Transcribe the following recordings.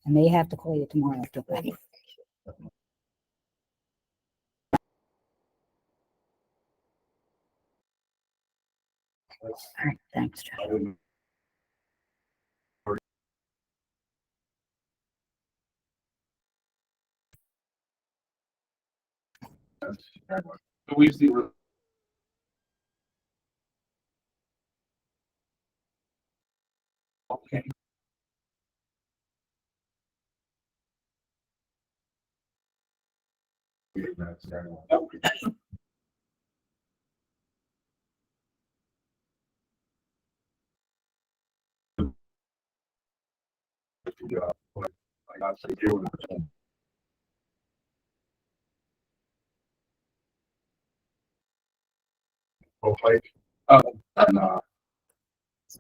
I may have to call you tomorrow after that. All right, thanks, John. We see. Okay.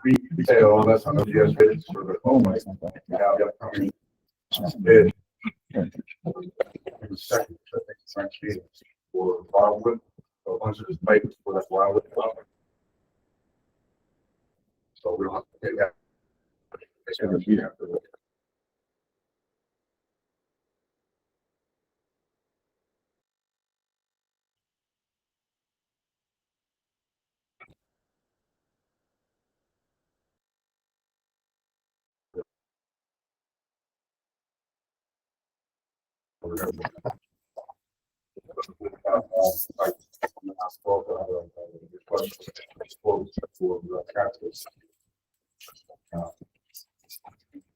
We say all that on the US bids for the home, like, now got coming. Bid. Second, I think it's actually for Wildwood, a bunch of this pipe for that Wildwood. So we don't have to pay that. It's gonna be after that.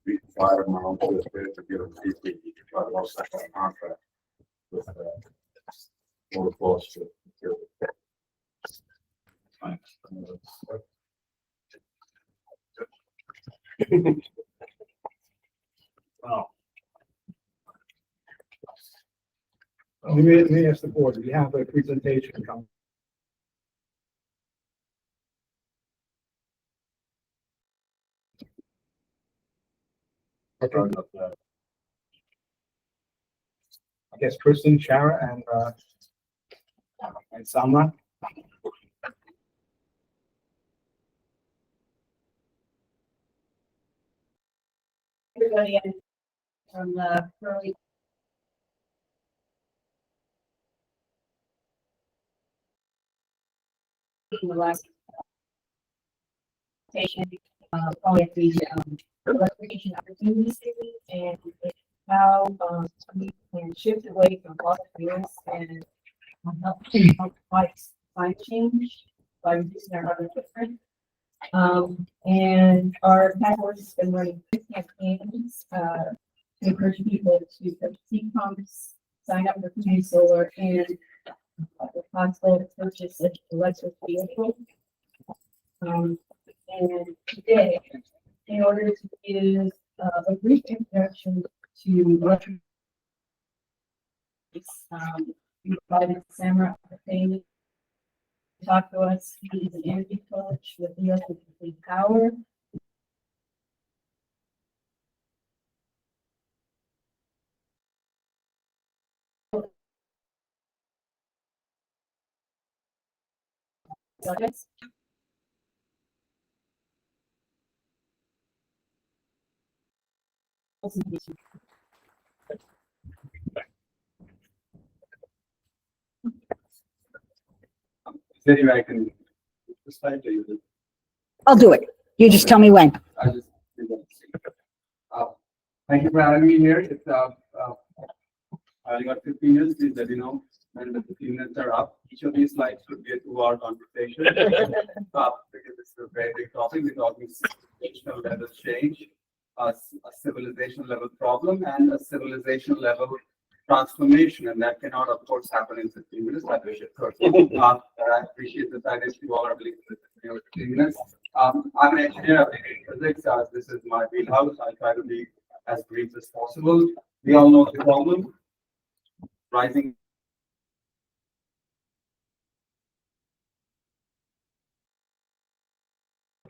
We provide them our own bid to get them deeply, try to offset that contract with more cost to procure the Wow. Let me ask the board, do you have a presentation coming? Okay. I guess Kristen, Shara, and Salma. Everybody from the Hurley. The last station, probably at the electrification opportunities and how we can shift away from fossil fuels and help fight climate change by reducing our carbon footprint. And our task force has been running campaigns to encourage people to purchase heat pumps, sign up for community solar, and the possible purchase of electric vehicle. And today, in order to give a brief introduction to electric, we invited Samra to talk to us. He's an energy coach with US Complete Power. Subjects. Anyway, I can decide to use it. I'll do it. You just tell me when. I just do that. Thank you for having me here. It's I got 15 minutes, please let you know when the 15 minutes are up. Each of these slides would be a 2-hour conversation. Because it's a very big topic. We're talking civilizational level change, a civilization level problem, and a civilization level transformation, and that cannot, of course, happen in 15 minutes. I wish it could. I appreciate the fact that you all are willing to listen to 15 minutes. I'm an engineer of physics. This is my wheelhouse. I try to be as brief as possible. We all know the problem. Rising.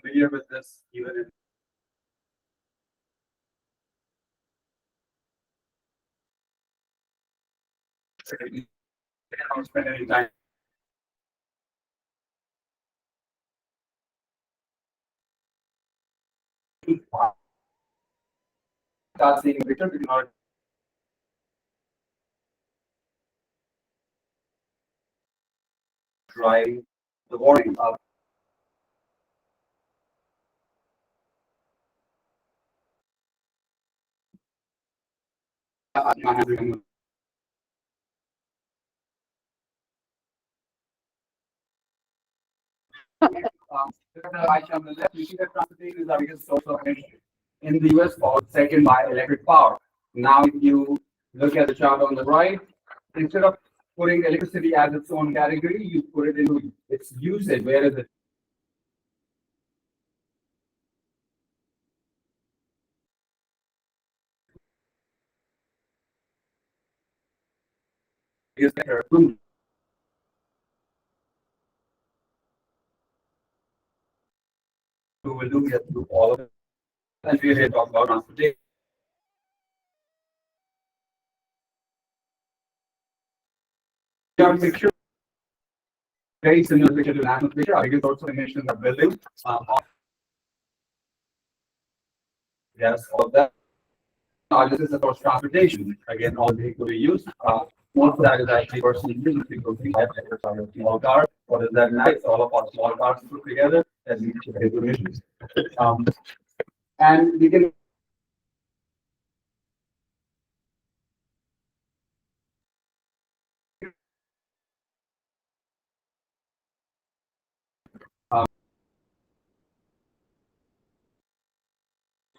Familiar with this, even if I don't spend any time. start seeing the picture, we can already drive the warning up. My hands are going right on the left, you see that transportation is our biggest source of emission in the US, followed second by electric power. Now, if you look at the chart on the right, instead of putting electricity as its own category, you put it into its usage, whereas the biggest sector who will do get through all of it. And we are here to talk about transportation. Picture, very similar picture to national picture. Our biggest source of emissions are buildings. Yes, all of that. This is of course transportation. Again, all vehicles we use. Most of that is actually personal use because we have a small car. What is that nice? All of our small cars put together that leads to big emissions. And we can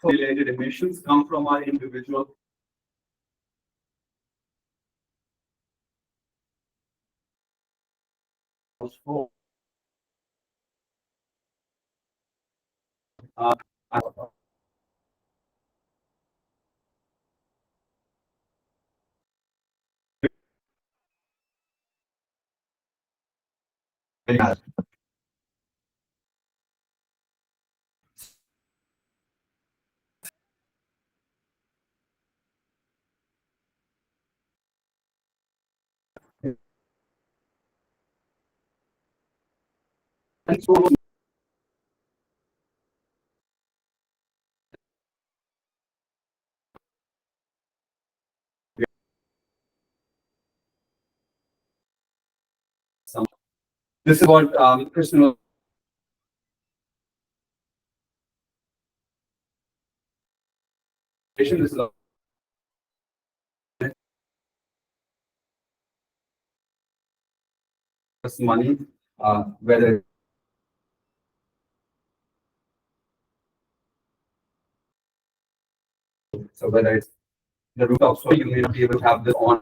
related emissions come from our individual household. Uh, and so this is what Kristen. This is money, whether so whether it's the rooftop, so you may not be able to have this on.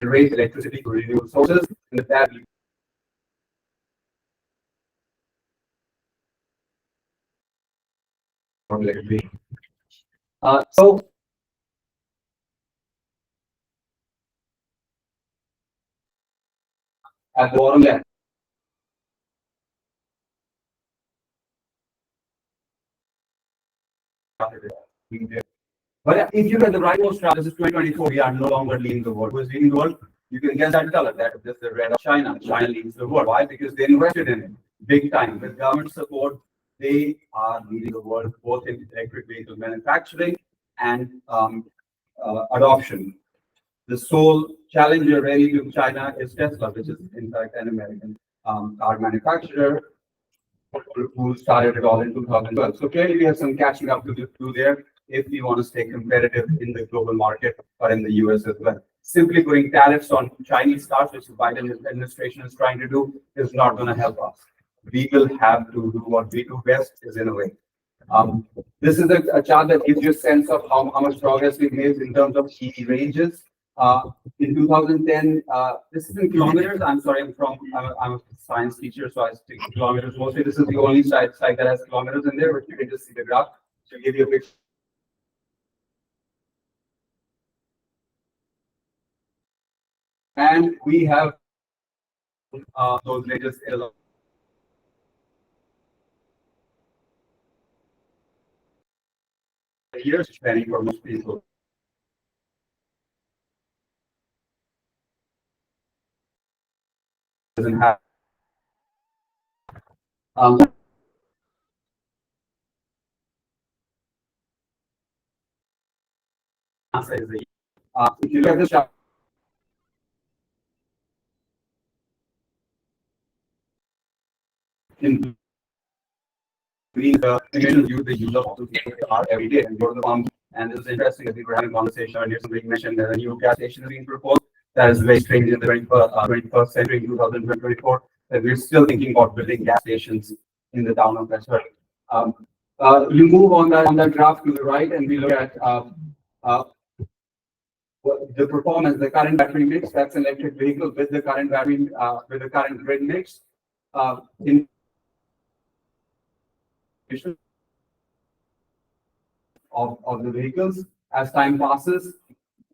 Raise electricity to renewable sources, and that electricity. So at the bottom left, but if you get the right most this is 2024, we are no longer leading the world. Who is leading the world? You can guess that color. That is the red of China. China leads the world. Why? Because they invested in it big time. With government support, they are leading the world both in electric vehicle manufacturing and adoption. The sole challenger really to China is Tesla, which is in fact an American car manufacturer who started it all in 2012. So clearly we have some catching up to do there if we want to stay competitive in the global market or in the US as well. Simply putting tariffs on Chinese cars, which the Biden administration is trying to do, is not going to help us. We will have to do what we do best, is innovate. This is a chart that gives you a sense of how much progress we've made in terms of EV ranges. In 2010, this is in kilometers. I'm sorry, I'm a science teacher, so I stick to kilometers mostly. This is the only site that has kilometers in there, but you can just see the graph to give you a picture. And we have those latest years planning for most people. Doesn't have answer is the if you look at the chart, in green, the emissions use the use of fossil fuels are every day and go to the pump. And this is interesting that we were having a conversation earlier. Somebody mentioned that a new gas station is being proposed. That is very strange in the 21st century, in 2024, that we're still thinking about building gas stations in the town of West Hurley. You move on that graph to the right, and we look at the performance, the current battery mix. That's an electric vehicle with the current battery, with the current grid mix. In of the vehicles. As time passes,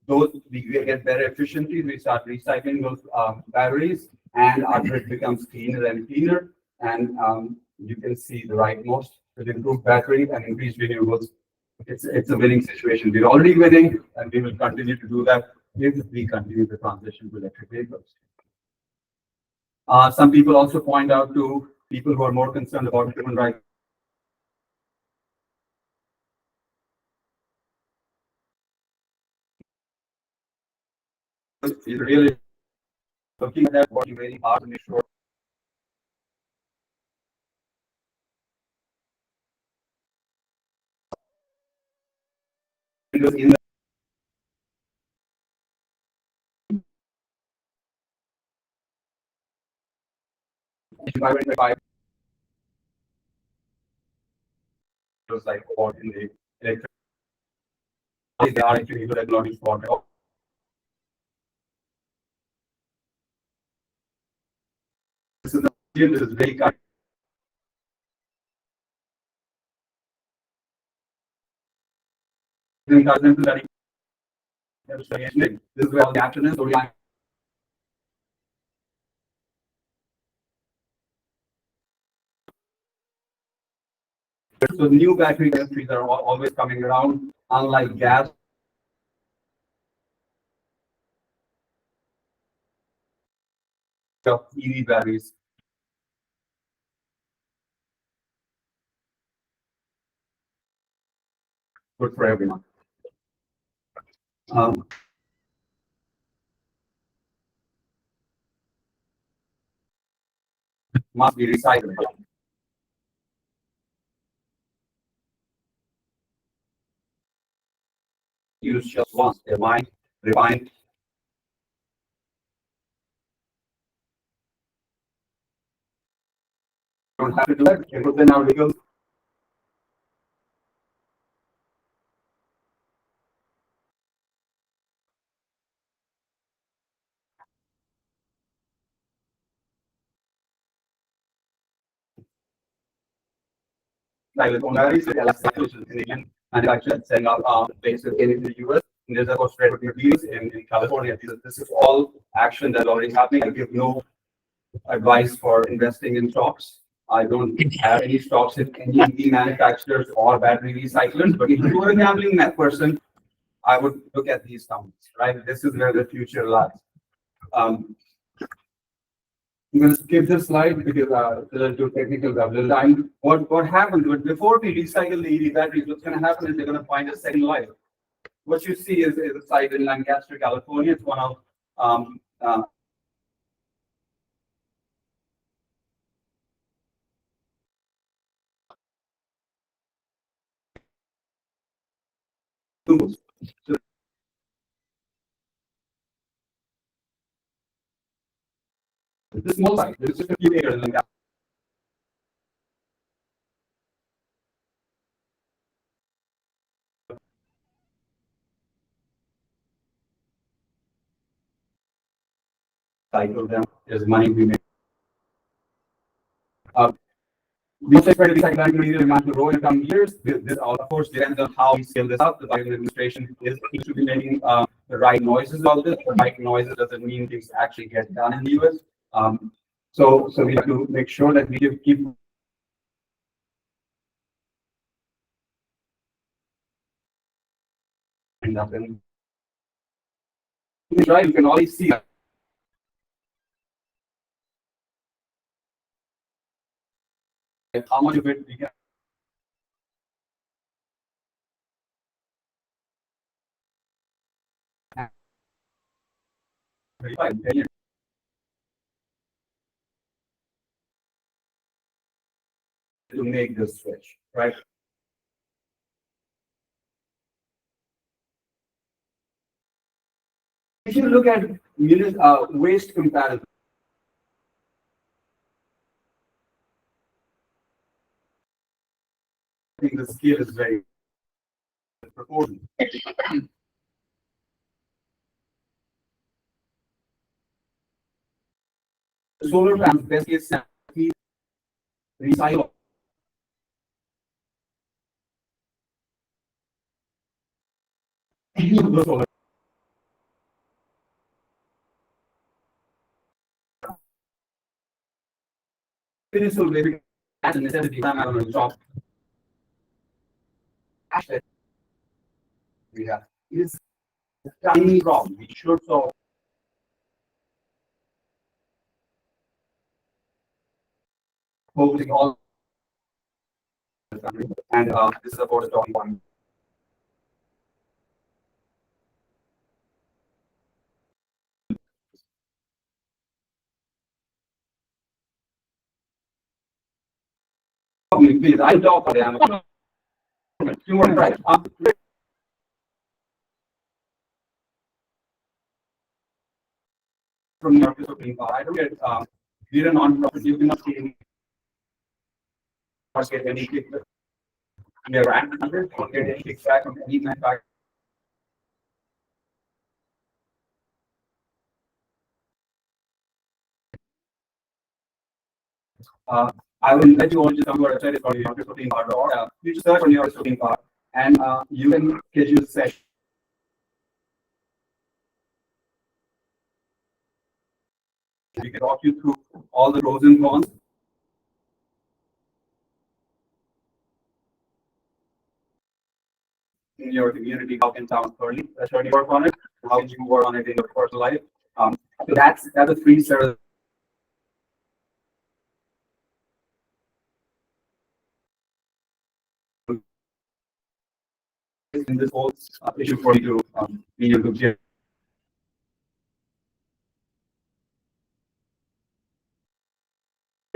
we get better efficiencies. We start recycling those batteries, and our grid becomes cleaner and cleaner. And you can see the rightmost with improved batteries and increased renewables. It's a winning situation. We're already winning, and we will continue to do that if we continue the transition to electric vehicles. Some people also point out to people who are more concerned about human rights. It's really looking at that, working very hard to make sure in the by was like what in the electric they are actually good at learning sport. This is very kind. This is where all the action is. So new battery chemistries are always coming around, unlike gas. Of EV batteries. Good for everyone. Must be recycled. Use just once. They're mined, refined. Don't have to do that. You put them out vehicles. Like the batteries, which is Canadian manufactured, selling out places in the US. And there's of trade with deals in California. This is all action that's already happening. I give no advice for investing in stocks. I don't have any stocks in any EV manufacturers or battery recyclers. But if you were a gambling person, I would look at these companies, right? This is where the future lies. I'm going to skip this slide because a little too technical. A little time. What happens before we recycle the EV batteries? What's going to happen is they're going to find a second life. What you see is a site in Lancaster, California. It's one of so this small site. There's just a few acres in Lancaster. Cycle them. There's money we make. We also expect to recycle material demand to grow in the coming years. This, of course, depends on how we scale this up. The Biden administration needs to be making the right noises about this. The right noises doesn't mean things actually get done in the US. So we have to make sure that we keep nothing. Right, you can always see how much of it we can. 35, 10 years. To make this switch, right? If you look at waste comparison, I think the scale is very proportional. Solar panels, best case scenario, recycle. Any of the solar. Finish will maybe as a necessity. I'm on the top. We have is a tiny problem. We should solve. Focusing all. And this is about the talking point. Please, I'll talk for them. You were right. From New York to Supreme Court, I don't get, we're a non-profit, you cannot see any. Get any kickback. We are ranked 100, don't get any kickback from any manufacturer. I will let you all just come to our website, it's called New York Supreme Court, or you just search on New York Supreme Court, and you can schedule a session. We can walk you through all the pros and cons. In your community, how can town Hurley work on it? How do you work on it in your personal life? So that's a free service. In this whole issue for you to be your good.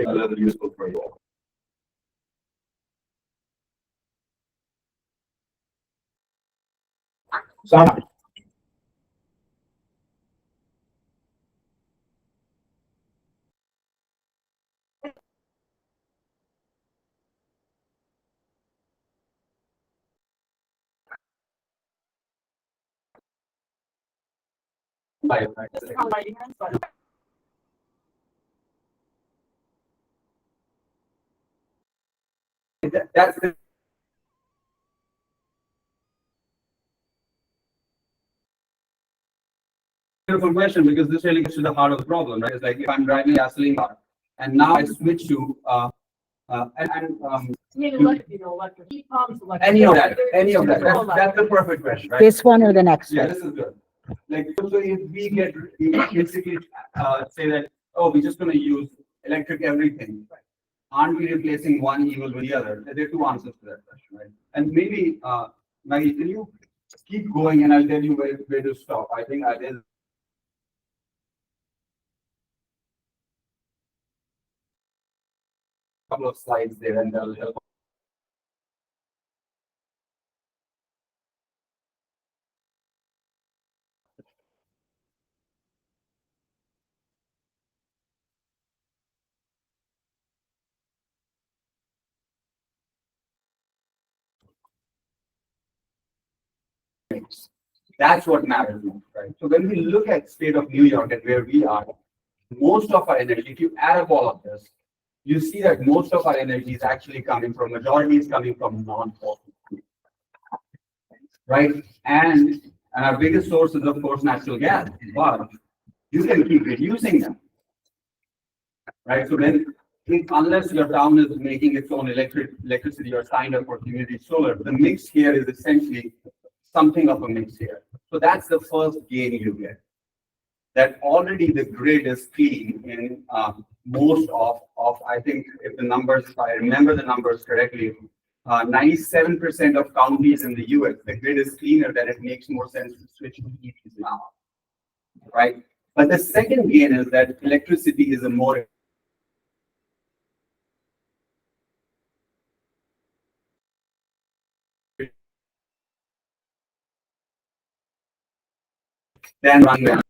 A little useful for you all. Sana. Bye. That's the beautiful question, because this really gets to the heart of the problem, right? It's like if I'm driving a gasoline car and now I switch to electric heat pumps, electric. any of that. That's the perfect question, right? This one or the next Yeah, one? this is good. Like, so if we basically say that, oh, we're just going to use electric everything, right? Aren't we replacing one evil with the other? There are two answers to that question, right? And maybe, Maggie, can you keep going and I'll tell you where to stop? I think there's a couple of slides there and that'll help. That's what matters most, right? So when we look at state of New York and where we are, most of our energy, if you add up all of this, you see that most of our energy is actually majority is coming from non-fossil fuels, right? And our biggest source is of course natural gas, but you can keep reducing them, right? So then, unless your town is making its own electricity or signed up for community solar, the mix here is essentially something of a mix here. So that's the first gain you get. That already the grid is clean in most of I think if I remember the numbers correctly, 97% of counties in the US, the grid is cleaner, that it makes more sense to switch to EVs now, right? But the second gain is that electricity is a more than running.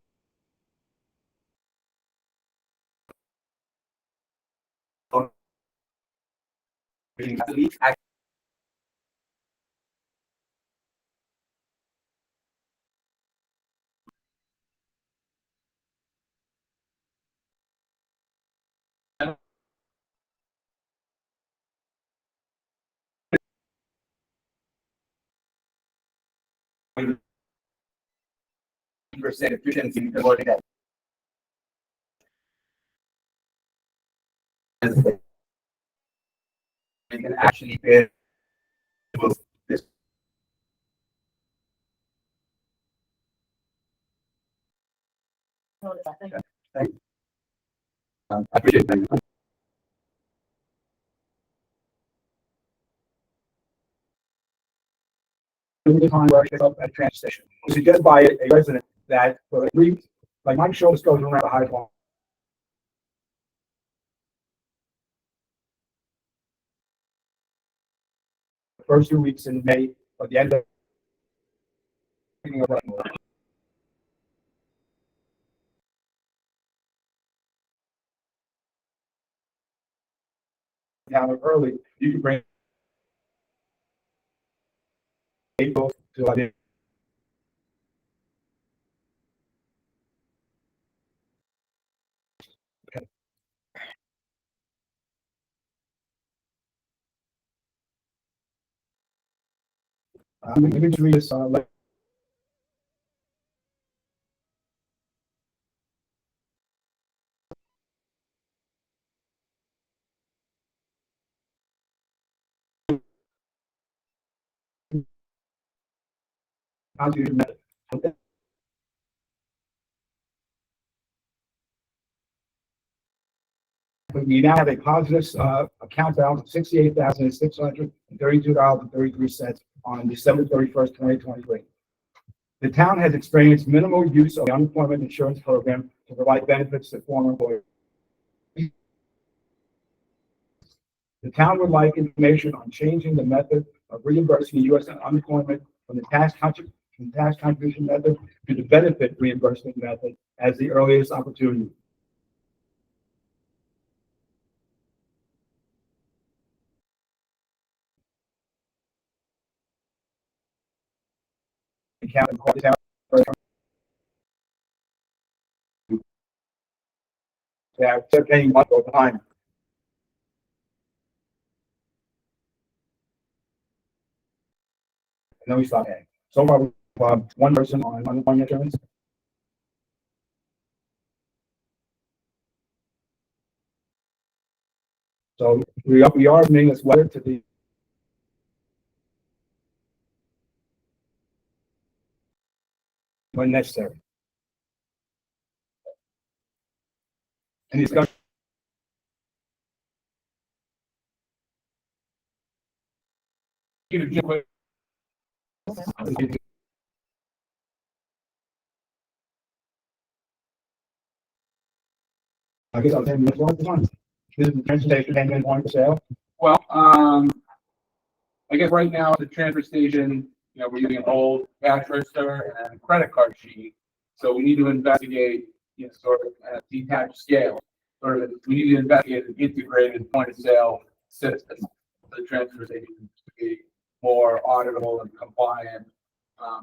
Percent efficiency converted at you can actually pay this. Thank you. I appreciate that. The time where I pick up at a transfer station. It was suggested by a resident that for 3, like my show goes around the high point. The first 2 weeks in May, but the end of down of Hurley, you can bring April to I think. Let me just read this. We now have a positive account balance of $68,632.33 on December 31st, 2023. The town has experienced minimal use of the unemployment insurance program to provide benefits to former employees. The town would like information on changing the method of reimbursing the U.S. unemployment from the tax contribution method to the benefit reimbursement method as the earliest opportunity. They're paying month over time. And then we start paying. So far, we have one person on unemployment insurance. So we are bringing this letter to the when necessary. And he's got I guess I'll say this one. This is the transportation payment point for sale. Well, I guess right now at the transfer station, we're using an old cash register and credit card sheet. So we need to investigate, sort of a detached scale. We need to investigate an integrated point of sale system for the transfer station to be more auditable and compliant.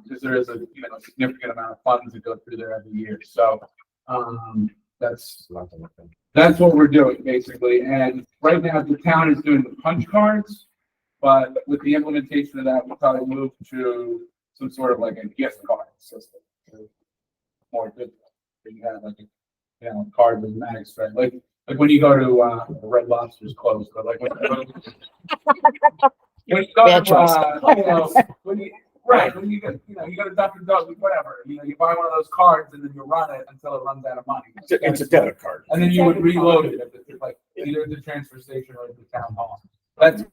Because there is a significant amount of funds that go through there every year. So that's what we're doing basically. And right now the town is doing the punch cards, but with the implementation of that, we'll probably move to some sort of like a gift card system. More good. You have like a card with max, right? Like when you go to Red Lobster's closed, but like when you go Bad choice. when you get, you go to Dunkin' Donuts, whatever, you buy one of those cards and then you run it until it runs out of money. It's a debit card. And then you would reload it at the, like either at the transfer station or at the town hall. That's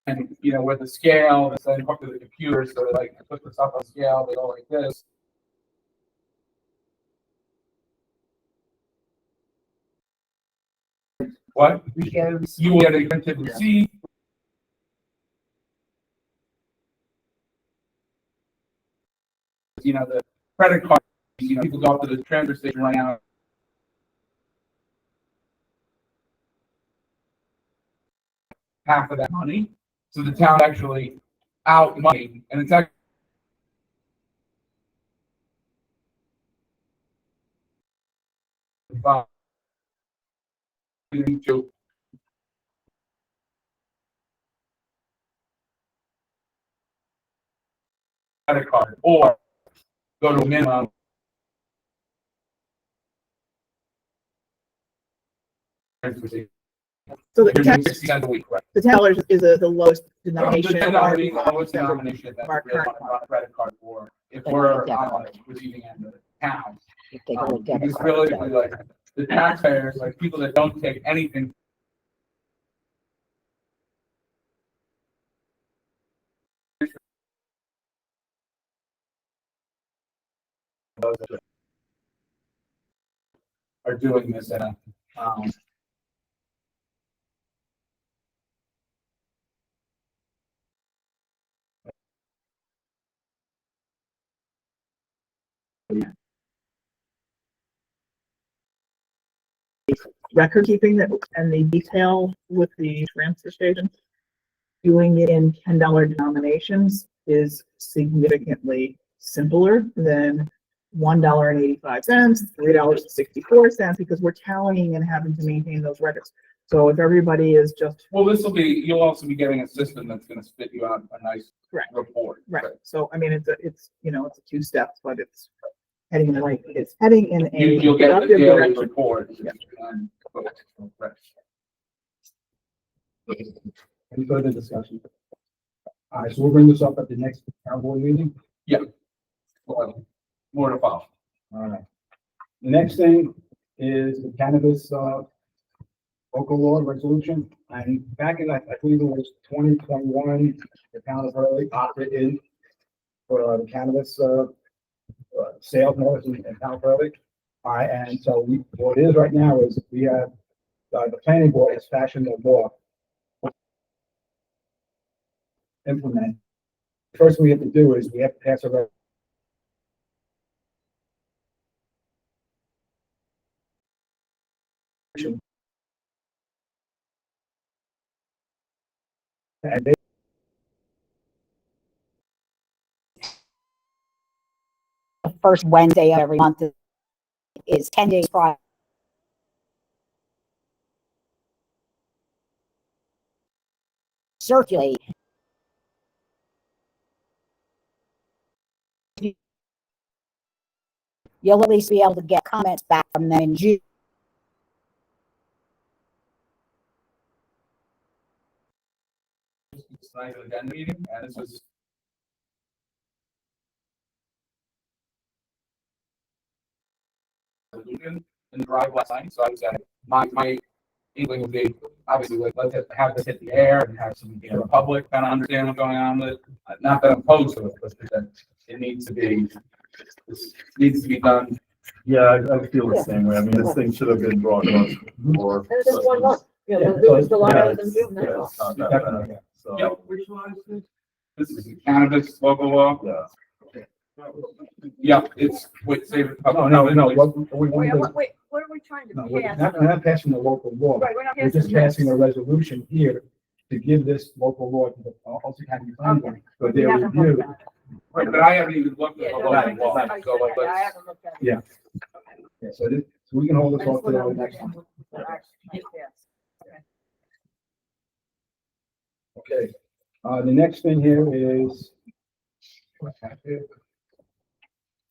And, you know, with the scale, it's then hooked to the computer, so like, I put this up on scale, they go like this. What? You will get a printed receipt. You know, the credit card, you know, people go up to the transfer station right now. Half of that money, so the town actually out money, and it's actually to credit card or go to a minimum. So the You're doing tax, 60 cents a week, right? the $10 is the lowest The denomination. denomination, the lowest denomination that Our we really current want to run a credit card for, if Like we're a debit on card. the receiving end of the town. You take a debit Because card. realistically, like, the taxpayers, like, people that don't take anything. Are doing this in a, Record keeping that and the detail with the transfer station. Doing it in $10 denominations is significantly simpler than $1.85, $3.64, because we're tallying and having to maintain those records. So if everybody is just well, this will be, you'll also be getting a system that's gonna spit you out a nice Correct. report. right, so I mean, it's you know, it's a 2 steps, but it's heading in the right, it's heading in a You'll get the productive daily direction. report. Yeah. Right. Any further discussion? All right, so we'll bring this up at the next town board meeting? Yeah. Well, more to follow. All right. The next thing is the cannabis, local law resolution, and back in, I believe it was 2021, the town of Hurley opted in for the cannabis, sales notice in town of Hurley. All right, and so what it is right now is we have, the planning board has fashioned a law. Implement. First we have to do is we have to pass a resolution. And they, The first Wednesday of every month is 10 days prior. Circulate. You'll at least be able to get comments back from them in June. tonight's agenda meeting, and this was resolution in the drive last night, so I was at my inkling would be obviously let's have this hit the air and have some, you know, public kind of understand what's going on with it. Not that I'm opposed to it, but that it needs to be, this needs to be done. Yeah, I feel the same way. I mean, this thing should have been brought up more. And it's 1 month, you know, Yeah, it's July Yeah, and it's- June yeah, now. it's not that Definitely. bad. So, Yep. Which one is this? This is the cannabis local law. yeah. Yeah, it's, wait, save it. No, what we want to, Wait, what are we trying to no, we're pass? not, we're not passing the local law. Right, we're not We're just passing passing a resolution here to give this local law to the Ulster County Planning Board for We their haven't review. looked at it. Right, but I haven't even looked Yeah, at the no, local law, I so like, I let's, haven't looked at it. Yeah. Yeah, so this, so we can hold I this just off to wanna the next one. understand what we're actually passing. Okay, the next thing here is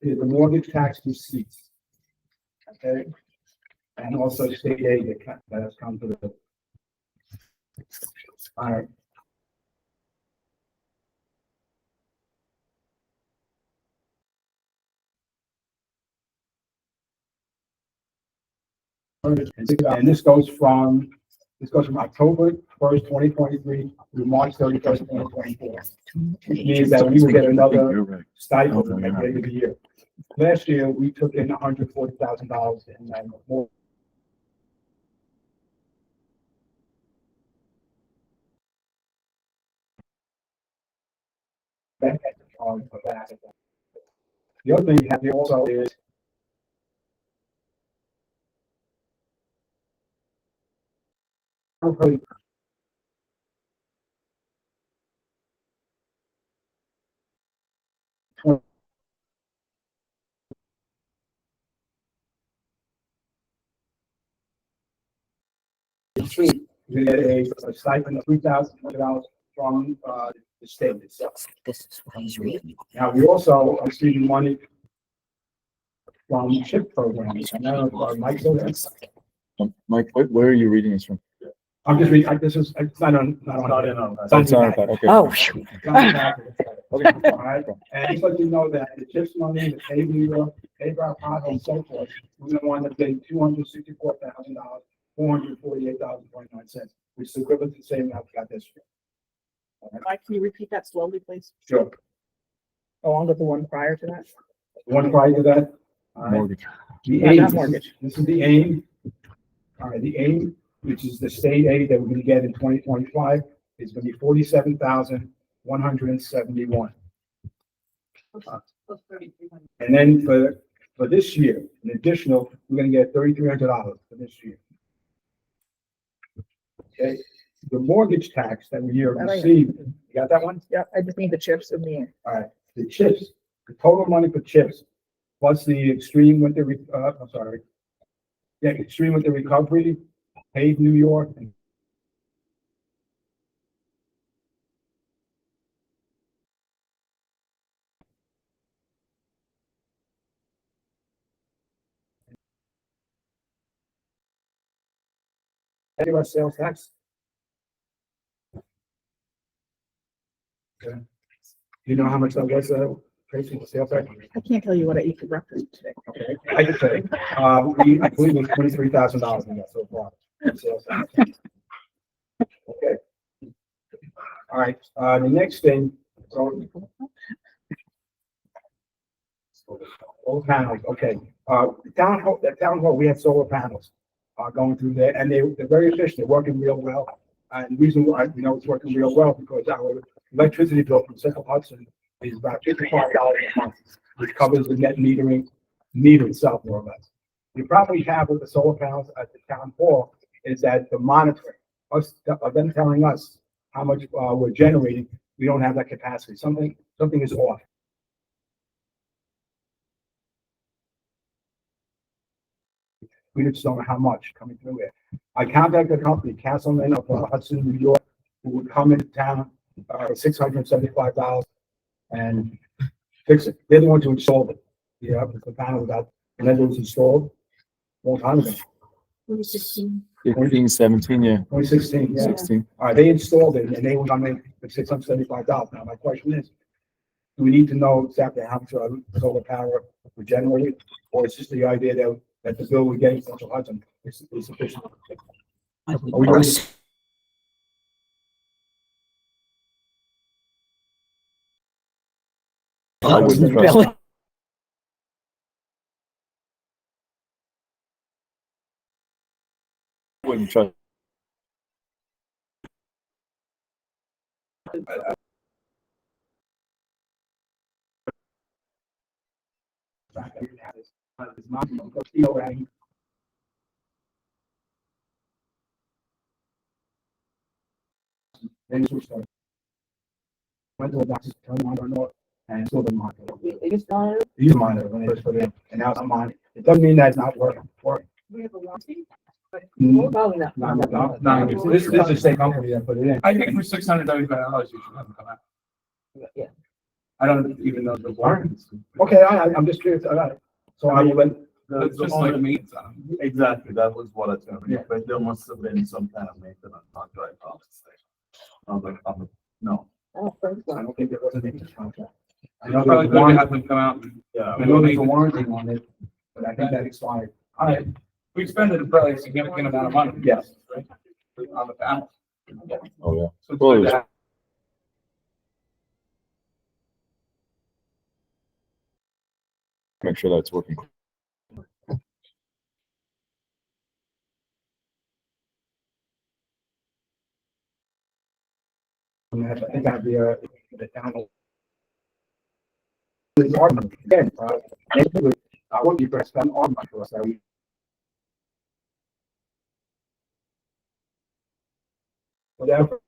the mortgage tax receipts. Okay, and also state aid that has come to the. All right. And this goes from This goes from October 1st, 2023 through March 31st, 2024. Which means that we will get another stipend at the end of the year. Last year, we took in $140,000 in more. The other thing you have here also is we get a stipend of $3,000 from the state itself. This is what he's reading. Now, we also are receiving money from CHIP programs. I know Mike's over there. Mike, where are you reading this from? I'm just reading, this is, it's not on. It's on SoundCloud, okay. Oh, shoot. All right, and just let you know that the CHIPS money, the pay our pothole and so forth, we're gonna wind up getting $264,000, $448.29, which is equivalent to the same amount we got this year. All right, Mike, can you repeat that slowly, please? sure. Along with the one prior to that? One prior to that. All right. Mortgage. The Yeah, aim, not this is- mortgage. This is the aim. All right, the aim, which is the state aid that we're gonna get in 2025, is gonna be 47,171. And then for this year, an additional, we're gonna get $3,300 for this year. Okay, the mortgage tax that we here received, you got that one? Yeah, I just need the chips in the end. All right, the chips, the total money for chips, plus the extreme winter, extreme winter recovery, paid New York. And anyway, sales tax. Okay. You know how much that was, Tracy, the sales tax? I can't tell you what I ate for breakfast today. Okay, I can say, I believe it was $23,000 in that so far. Sales tax. Okay. All right, the next thing, so. Solar panels, okay, the town hall, we have solar panels, going through there, and they're very efficient, they're working real well. And the reason why we know it's working real well, because our electricity bill from Central Hudson is about $55 a month, which covers the net meter itself, more or less. The problem we have with the solar panels at the town hall is that the monitoring, them telling us how much we're generating, we don't have that capacity. Something is off. We just don't know how much coming through it. I contacted the company, Castleman of Hudson, New York, who would come into town, $675 and fix it. They're the ones who installed it. Yeah, the panel got, and then it was installed a long time ago. 15, 17, yeah. 2016, yeah. 16. All right, they installed it and they were coming in for $675. Now, my question is, do we need to know exactly how much solar power we're generating? Or is just the idea that the bill we're getting from Central Hudson is sufficient? Are we going to- I wouldn't trust Really? wouldn't trust. Then switched over. Went to the doctor's, turned on or not, and still didn't monitor. Use monitor when they first put it in, and now it's not monitor. It doesn't mean that it's not working. We have a warranty? No, No, this is the same company that put it in. I think for $675, you should have them come out. Yeah. I don't even know the warrants. Okay, I'm just curious. All right. So I will let, It's just like means on them. Exactly, that was what I told Yeah. you, but there must have been some kind of maintenance contract on the station. No, I don't think there was an English contract. I It's know probably there's good to one, have them come out. yeah. I know there's a warranty on it, but I think that expired. All right, we expended a probably significant amount of money. Yes. on the panel. Oh, yeah. So Well, that- Make sure that's working. I think that'd be the town. Again, I wouldn't be pressed on much for us. Whatever.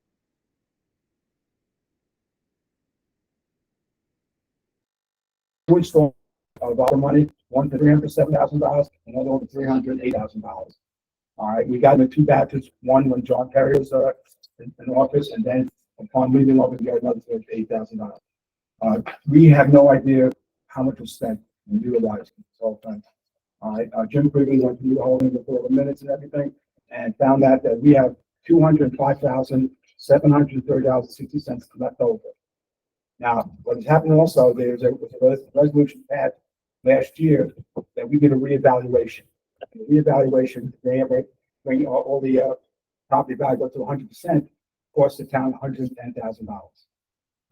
Which store of all the money, one for $307,000, another one for $308,000. All right, we got the two batches, one when John Perry was in office, and then upon leaving office, we got another for $8,000. We have no idea how much was spent and utilized this whole thing. All right, Jim Quigley went through the whole thing before the minutes and everything, and found out that we have $205,730.60 left over. Now, what has happened also, there's a resolution passed last year that we did a reevaluation. The reevaluation, they have bring all the property value up to 100%, cost the town $110,000.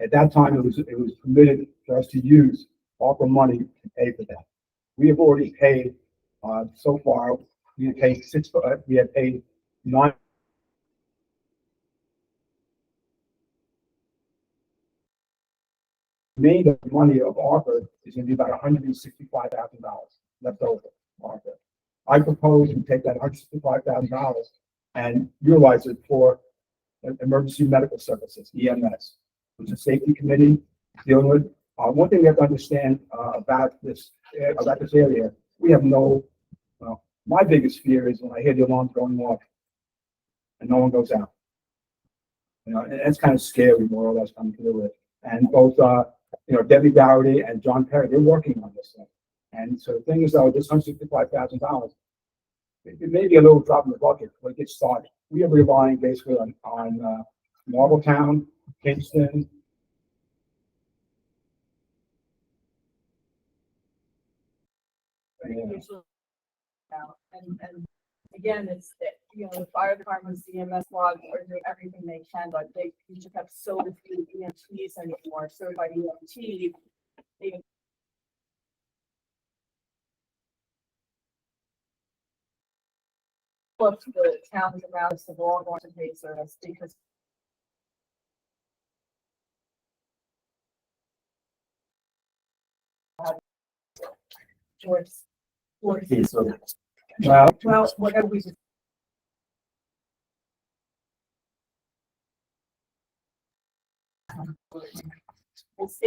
At that time, it was permitted for us to use ARPA money to pay for that. We have already paid, so far, we have paid nine. Made of money of ARPA is going to be about $165,000 left over. ARPA. I propose we take that $165,000 and utilize it for emergency medical services, EMS. There's a safety committee dealing with. One thing we have to understand about this area, we have no. Well, my biggest fear is when I hear the alarms going off and no one goes out. You know, and it's kind of scary, more or less, coming to deal with. And both, Debbie Dougherty and John Perry, they're working on this thing. And so the thing is, though, this $165,000, it may be a little drop in the bucket when it gets started. We are relying basically on Marbletown, Kingston. And again, it's that, the fire departments, the EMS squad are doing everything they can, but you just have so few EMTs anymore, certified EMT. They up to the towns around us of all going to pay service because George. Well, whatever we. It's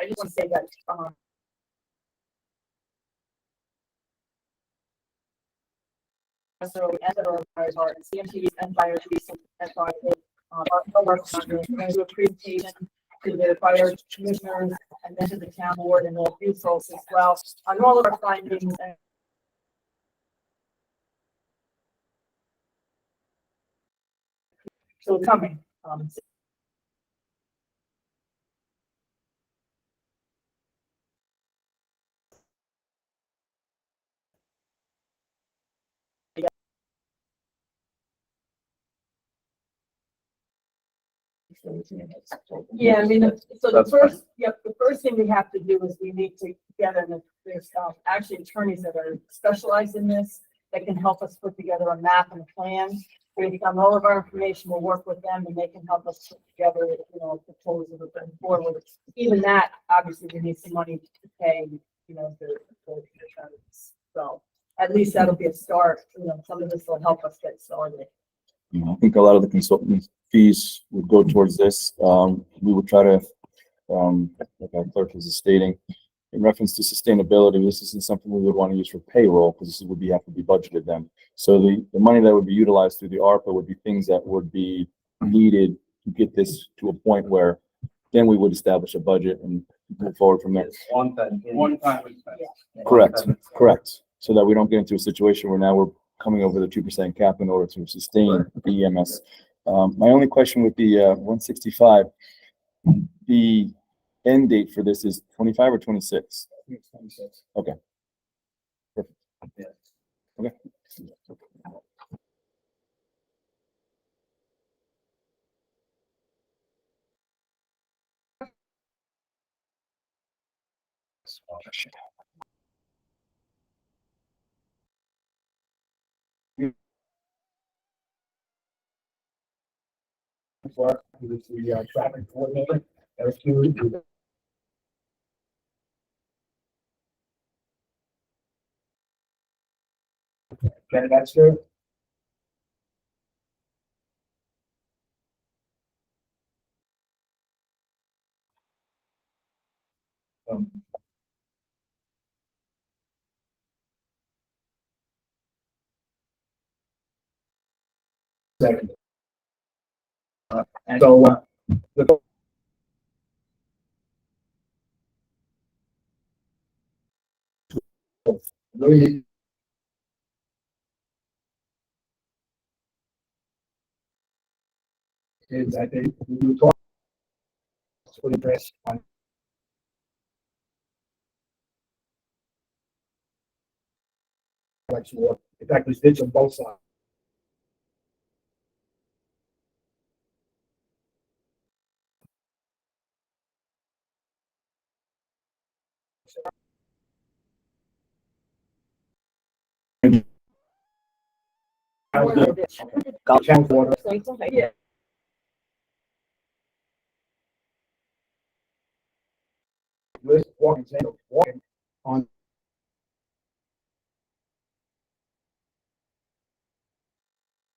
I just want to say that, so, and our fire department, CMTs and fire chiefs and fire, our work on this. We're going to do a presentation to the fire commissioners and then to the town board and the youth folks as well on all of our findings and so coming. Yeah, I mean, so the first thing we have to do is we need to get in, there's actually attorneys that are specialized in this that can help us put together a map and a plan. We've done all of our information, we'll work with them and they can help us put together, a proposal to bring forward. Even that, obviously, we need some money to pay, the attorneys. So at least that'll be a start, some of this will help us get started. I think a lot of the consultant fees would go towards this. We would try to, like our clerk is stating, in reference to sustainability, this isn't something we would want to use for payroll because this would have to be budgeted then. So the money that would be utilized through the ARPA would be things that would be needed to get this to a point where then we would establish a budget and move forward from there. One time expense. Correct. So that we don't get into a situation where now we're coming over the 2% cap in order to sustain the EMS. My only question would be 165. The end date for this is 25 or 26? It's 26. Okay. Perfect. Yeah. Okay. Work with the traffic coordinator. There's two. Okay, that's good. Um, Second. And so, the really is I think we talk for the press on election war. In fact, there's ditch on both sides. Channel water. Yeah. Walking on.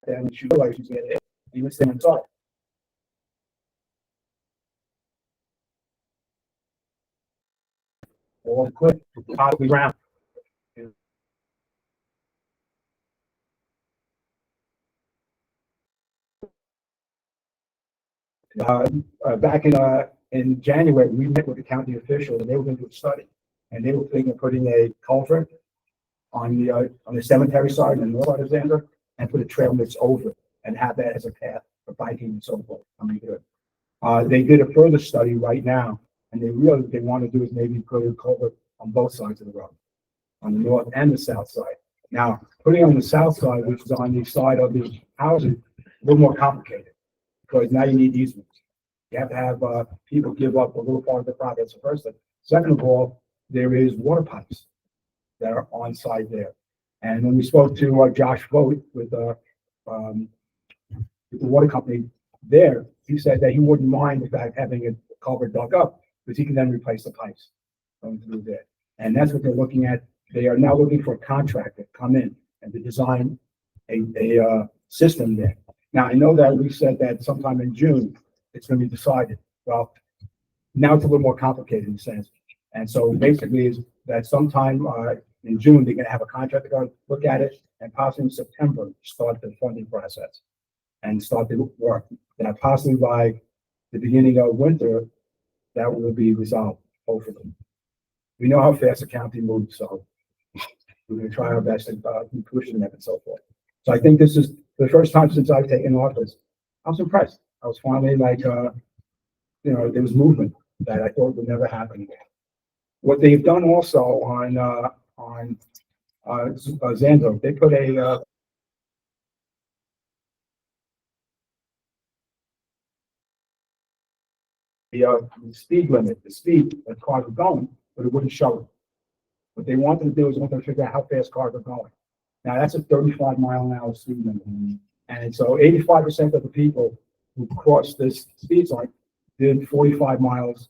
And she realized she's getting it. He was standing inside. All quick, top of the ground. Back in January, we met with the county officials and they were going to do a study. And they were thinking of putting a culvert on the cemetery side and the north side of Xander and put a trail mix over and have that as a path for biking and so forth. I mean, good. They did a further study right now and they realized what they want to do is maybe put a culvert on both sides of the road, on the north and the south side. Now, putting on the south side, which is on the side of the housing, a little more complicated because now you need easements. You have to have people give up a little part of the property. That's the first thing. Second of all, there is water pipes that are on site there. And when we spoke to Josh Vogt with the water company there, he said that he wouldn't mind the fact having a culvert dug up because he can then replace the pipes going through there. And that's what they're looking at. They are now looking for a contractor to come in and to design a system there. Now, I know that we said that sometime in June, it's going to be decided. Well, now it's a little more complicated in a sense. And so basically is that sometime in June, they're going to have a contractor go look at it and possibly in September, start the funding process and start the work. That possibly by the beginning of winter, that will be resolved, hopefully. We know how fast the county moves, so we're going to try our best to be pushing that and so forth. So I think this is the first time since I've taken office. I was impressed. I was finally like, there was movement that I thought would never happen. What they've done also on Xander, they put a the speed limit, the speed that cars were going, but it wouldn't show it. What they wanted to do is wanted to figure out how fast cars are going. Now that's a 35-mile-an-hour speed limit, and so 85% of the people who crossed this speed zone did 45 miles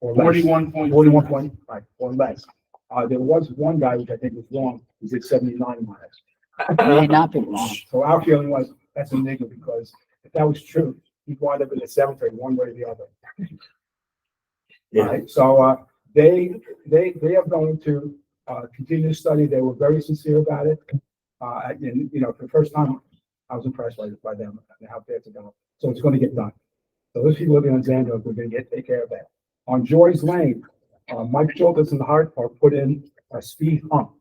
or less. 41 point, right, or less. There was one guy, which I think was wrong, who did 79 miles. May not be wrong. So our feeling was, that's a nigga, because if that was true, he'd wind up in the cemetery one way or the other. Yeah. Right, so, they are going to, continue to study. They were very sincere about it. And, for the first time, I was impressed by them and how fast it's going. So it's going to get done. So those people living on Xander, we're going to take care of that. On Joy's Lane, Mike Schultz and the Hard Park put in a speed hump.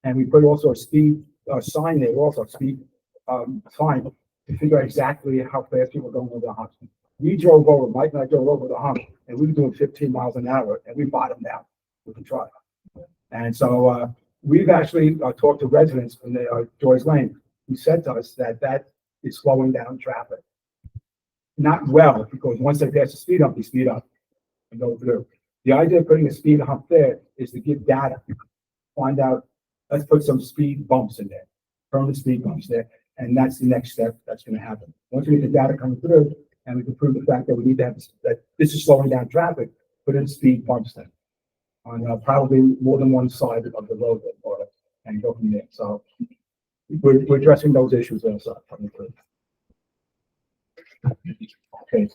And we put also a speed sign there, also a speed sign to figure out exactly how fast people are going over the hump. We drove over, Mike and I drove over the hump, and we were doing 15 miles an hour, and we bottomed out with the truck. And so, we've actually talked to residents in the Joyce Lane, who said to us that that is slowing down traffic. Not well, because once they pass the speed hump, they speed up and go through. The idea of putting a speed hump there is to give data, find out, let's put some speed bumps in there, permanent speed bumps there, and that's the next step that's gonna happen. Once we get the data coming through, and we can prove the fact that we need to have, that this is slowing down traffic, put in speed bumps then. On probably more than one side of the road, or, and go from there. So we're addressing those issues also coming through. Okay,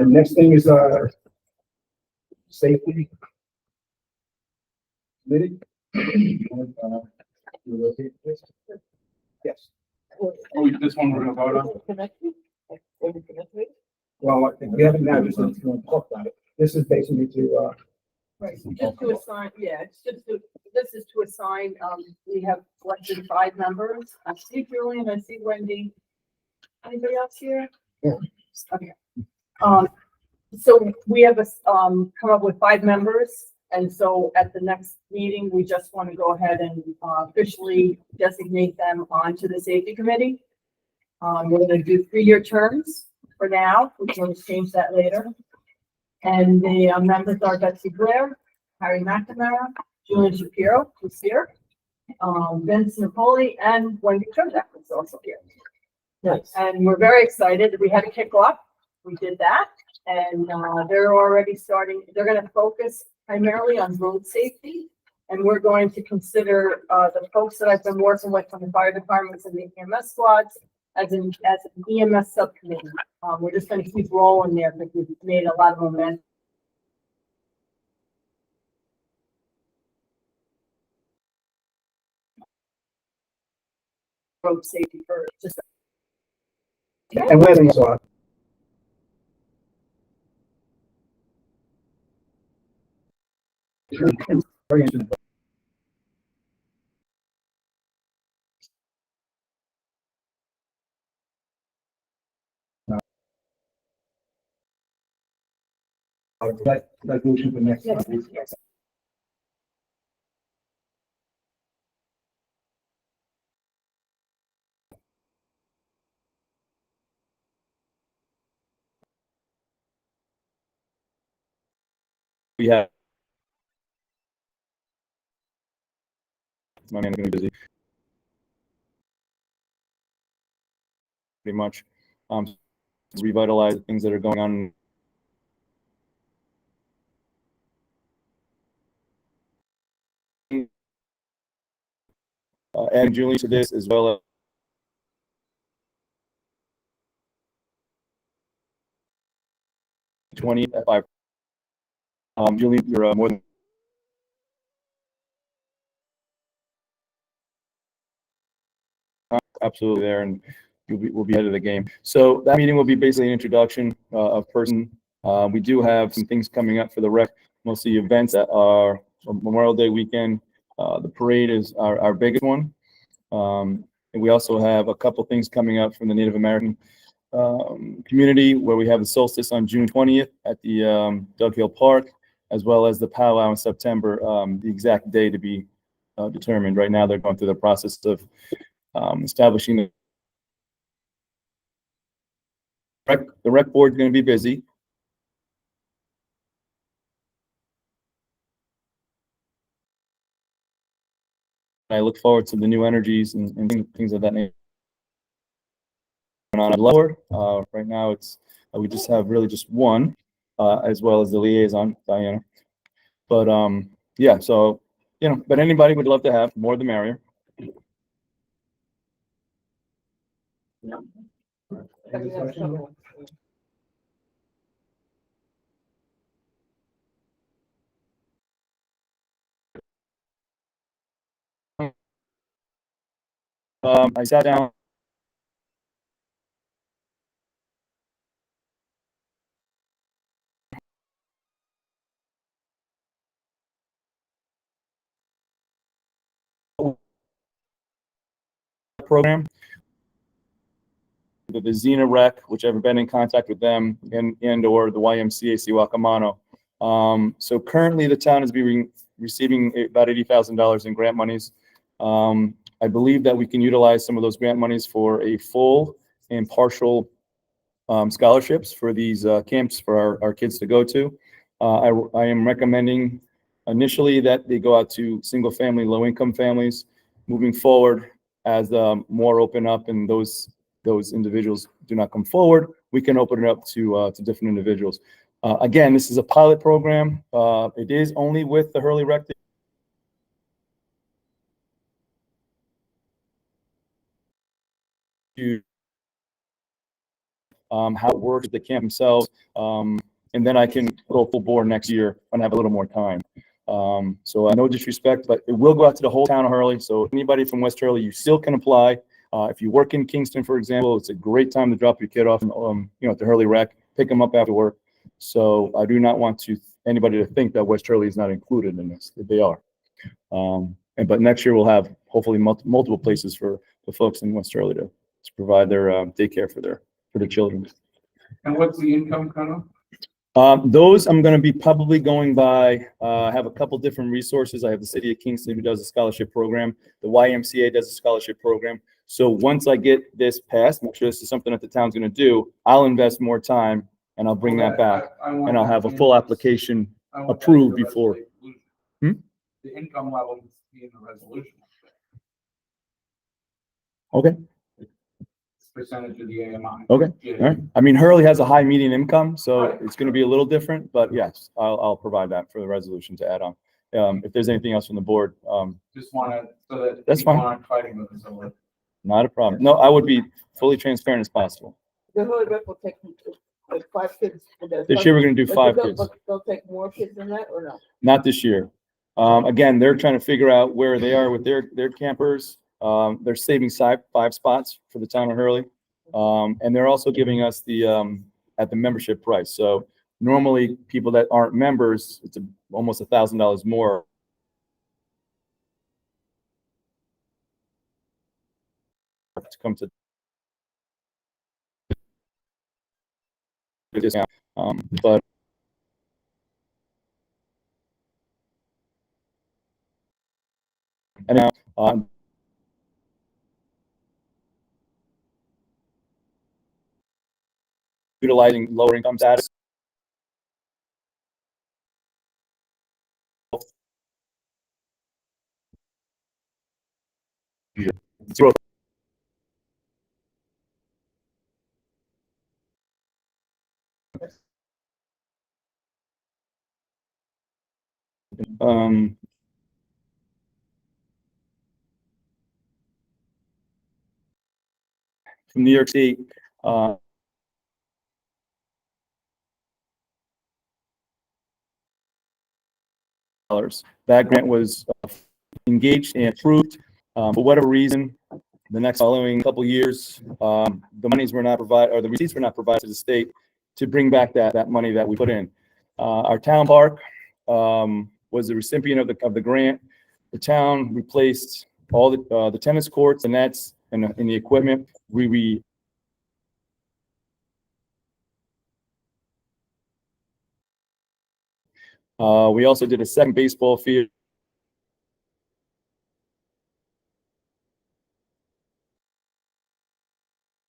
next thing is, safety. Committee. You rotate this? Yes. Oh, this one we're gonna vote on? Well, I think we haven't now, just want to talk about it. This is basically to, Right, just to assign, yeah, it's just to, this is to assign, we have selected 5 members. I see Julian, I see Wendy. Anybody else here? Yeah. Okay. So we have come up with 5 members, and so at the next meeting, we just want to go ahead and officially designate them onto the safety committee. We're gonna do 3-year terms for now. We can always change that later. And the members are Betsy Blair, Harry McNamara, Julian Shapiro, who's here, Vince Napoli, and Wendy Chojak, who's also here. Yes. And we're very excited. We had a kickoff. We did that. And they're already starting, they're going to focus primarily on road safety. And we're going to consider the folks that I've been working with from the fire departments and the EMS squads as an EMS subcommittee. We're just going to keep rolling there because we've made a lot of momentum. Road safety for just. and where things are. Very interesting. That motion for next Yes, time. yes. We have. My man's gonna be busy. Pretty much, revitalize things that are going on. Adding Julie to this as well as. '20 at 5. Julie, you're more than. Absolutely there, and we'll be ahead of the game. So that meeting will be basically an introduction of person. We do have some things coming up for the rec, mostly events that are Memorial Day weekend. The parade is our biggest one. And we also have a couple things coming up from the Native American community, where we have the solstice on June 20th at the Dug Hill Park, as well as the powwow in September. The exact day to be determined. Right now, they're going through the process of establishing the rec board is going to be busy. I look forward to the new energies and things of that nature. On board, right now it's we just have really just one, as well as the liaison, Diana. But yeah, so but anybody would love to have more the merrier. I sat down. Program the Xena Rec, which I've been in contact with them, and or the YMCA Siwacamano. So currently the town is receiving about $80,000 in grant monies. I believe that we can utilize some of those grant monies for a full and partial scholarships for these camps for our kids to go to. I am recommending initially that they go out to single-family, low-income families. Moving forward, as more open up and those individuals do not come forward, we can open it up to different individuals. Again, this is a pilot program. It is only with the Hurley Rec. How it works, the camp themselves, and then I can go full board next year when I have a little more time. So no disrespect, but it will go out to the whole town of Hurley. So anybody from West Hurley, you still can apply. If you work in Kingston, for example, it's a great time to drop your kid off, at the Hurley Rec, pick them up after work. So I do not want anybody to think that West Hurley is not included in this. They are. But next year we'll have hopefully multiple places for the folks in West Hurley to provide their daycare for their children. And what's the income kind of? Those I'm going to be probably going by, I have a couple different resources. I have the city of Kingston who does a scholarship program. The YMCA does a scholarship program. So once I get this passed, make sure this is something that the town's going to do, I'll invest more time and I'll bring that back. And I'll have a full application approved before. The income level is in the resolution. Okay. Percentage of the AMI. Okay. Yeah. All right. I mean, Hurley has a high median income, so it's going to be a little different, but yes, I'll provide that for the resolution to add on. If there's anything else from the board, Just want to, so that That's people fine. aren't fighting with us over it. not a problem. No, I would be fully transparent as possible. The Hurley Rec will take like 5 kids. This year, we're going to do But 5 they'll- kids. but They'll take more kids than that or no? Not this year. Again, they're trying to figure out where they are with their campers. They're saving 5 spots for the town of Hurley. And they're also giving us the, at the membership price. So normally people that aren't members, it's almost $1,000 more. To come to discount. But and now, utilizing lower income status. Zero. From New York State, that grant was engaged and approved. For whatever reason, the next following couple years, the monies were not provided, or the receipts were not provided to the state to bring back that money that we put in. Our town park was the recipient of the grant. The town replaced all the tennis courts, the nets, and the equipment. We also did a second baseball field.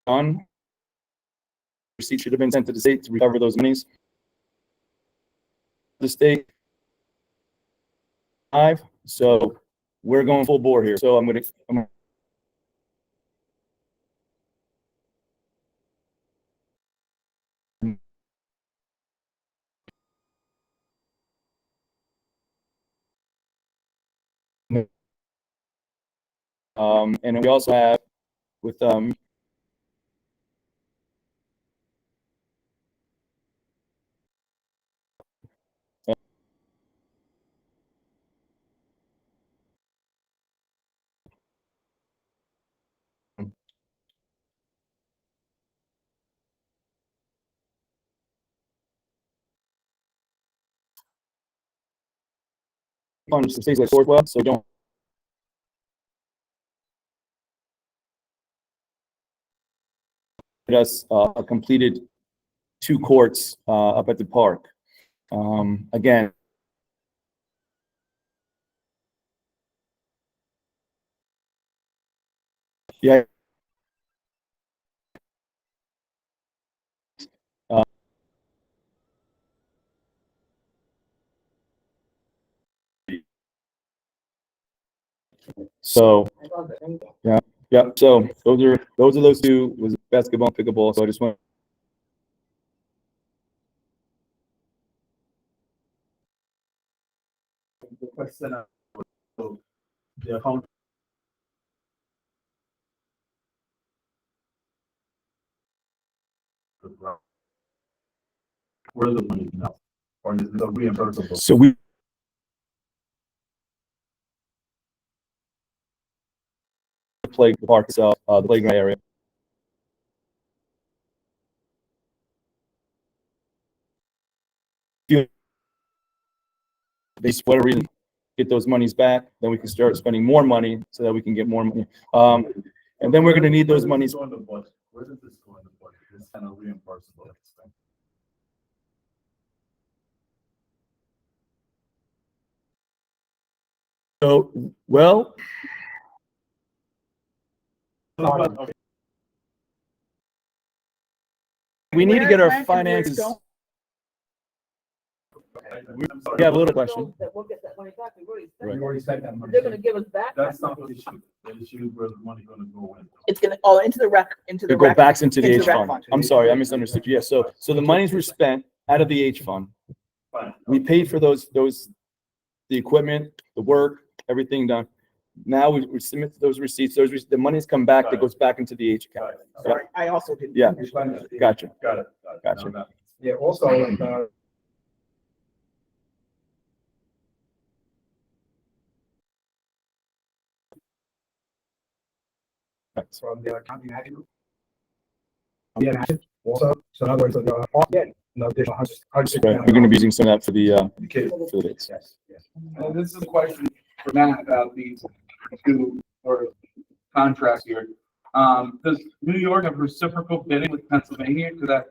On receipt should have been sent to the state to recover those monies. The state 5, so we're going full bore here. So I'm and we also have with funds the states like Fort Well, so don't. get us a completed 2 courts up at the park. Again, yeah. So, yeah. So those are those 2 was basketball and pickleball. So I just want. The question of, so, the account. Where the money now, or is it a reimbursable? So we play the park itself, the playground area. They split a reason, get those monies back, then we can start spending more money so that we can get more money. And then we're gonna need those monies. Where does this go in the budget? This kind of reimbursable expense. So, well, we need to get Where our it's finances. going. Yeah, a little question. That we'll get that money back. We've already spent We it. already spent that money. They're gonna give us back. That's not the issue. The issue is where the money gonna go in. It's gonna, into the It go rec. back into the into H the rec fund. fund. I'm sorry, I misunderstood you. Yeah, so the monies were spent out of the H fund. Fine. We paid for those, the equipment, the work, everything done. Now we submit those receipts, the money's come back, that goes back into the H account. Got it. Sorry, I also didn't. Yeah, We spent it. gotcha. Got it. Gotcha. Now that- Yeah, also, from the county manager. Yeah, also, so in other words, no additional hundred. Right, we're gonna be using some of that for the kids. for the dates. Yes, yes. This is a question for Matt about these 2 sort of contracts here. Does New York have reciprocal bidding with Pennsylvania? Because that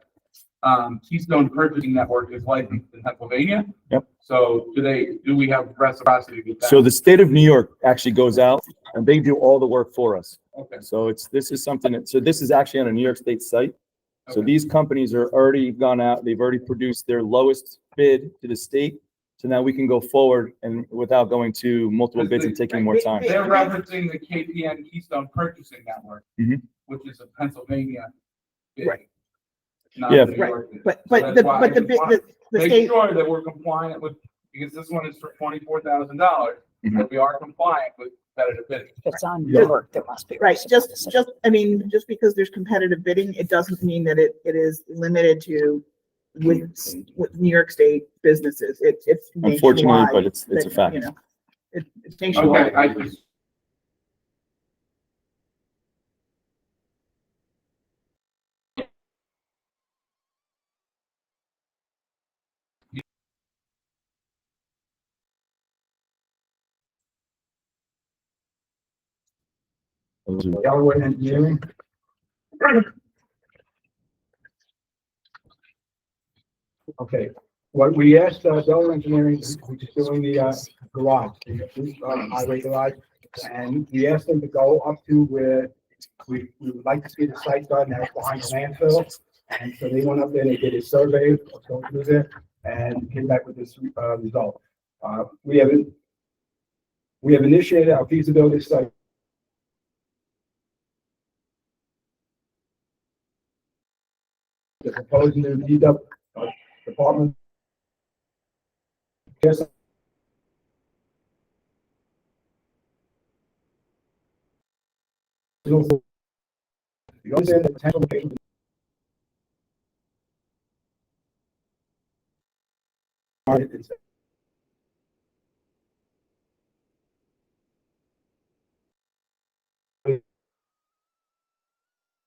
Keystone Purchasing Network is licensed in Pennsylvania. Yep. So do we have reciprocity with that? So the state of New York actually goes out and they do all the work for us. Okay. So this is something that, so this is actually on a New York State site. So Okay. these companies are already gone out, they've already produced their lowest bid to the state. So now we can go forward and without going to multiple bids and taking more time. They're referencing the KPN Keystone Purchasing Network, Mhm. which is a Pennsylvania bid. Right. Not Yeah. a New York bid. But, So but that's the, why I but the, just wanna the Make state, sure that we're compliant with, because this one is for $24,000, Mhm. that we are compliant with competitive bidding. If it's on Yeah. work, there must be. right, reciprocity. just because there's competitive bidding, it doesn't mean that it is limited to with New York State businesses. It's Unfortunately, nationwide, but it's a that, fact. you know, It's Okay, nationwide. I just. Delaware Engineering. Okay, what we asked Delaware Engineering, which is doing the garage, the highway garage, and we asked them to go up to where we would like to see the site done, that's behind the landfill. And so they went up there, they did a survey, going through there, and came back with this result. We have initiated our feasibility study. The proposed new DW department. Yes. The other potential location.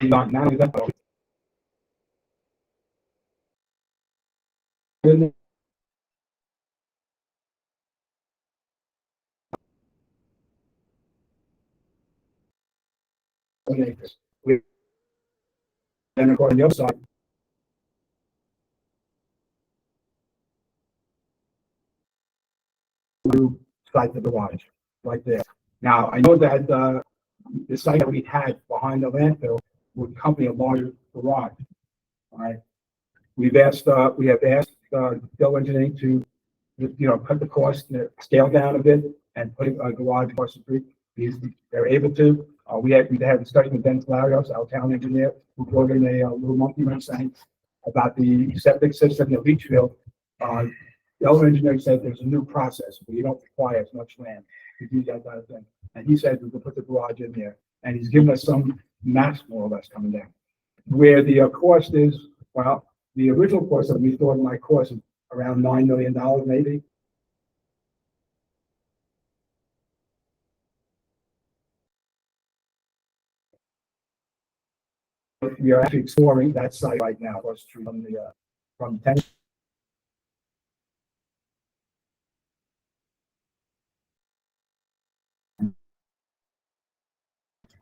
Not now, that's Then of course, on the other side. Site the garage, right there. Now, I know that, the site that we had behind the landfill would accompany a larger garage. All right. We have asked, Dell Engineering to, cut the cost, scale down a bit and put a garage across the street. They're able to. We had a discussion with Ben Clarios, our town engineer, who brought in a little monkey wrench saying about the septic system, the leach field. The other engineer said there's a new process where you don't require as much land to do that kind of thing. And he said we could put the garage in there, and he's given us some maps more or less coming down. Where the cost is, well, the original cost that we thought might cost is around $9 million maybe. We are actually exploring that site right now, across the street from 10.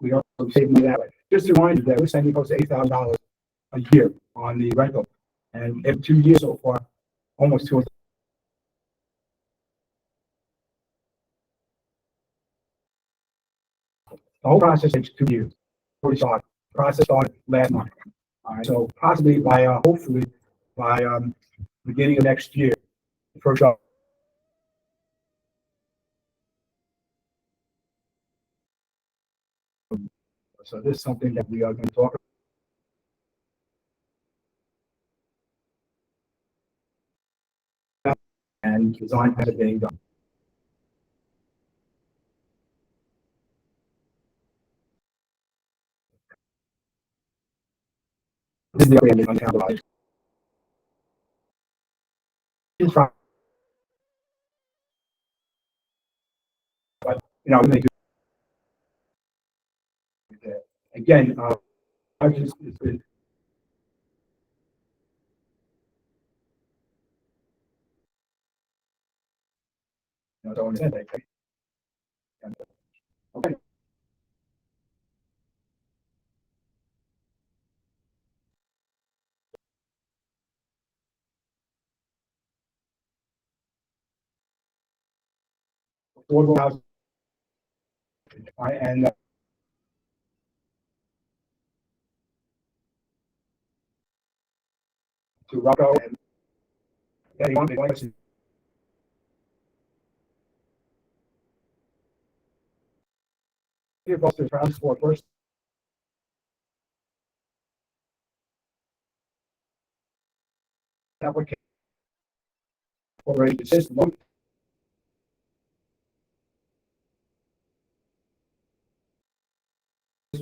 We don't save money that way. Just to remind you that we're spending close to $8,000 a year on the rental, and in 2 years so far, almost 2. The whole process takes 2 years. Process started last month. All right, so possibly by hopefully by beginning of next year, the first job. So this is something that we are going to talk about, and design has been done. This is the area on town garage. But we do again. I just it's been don't understand that. Okay. Affordable housing. And to Rocco and anyone they want to give us the transport first. Application already exists.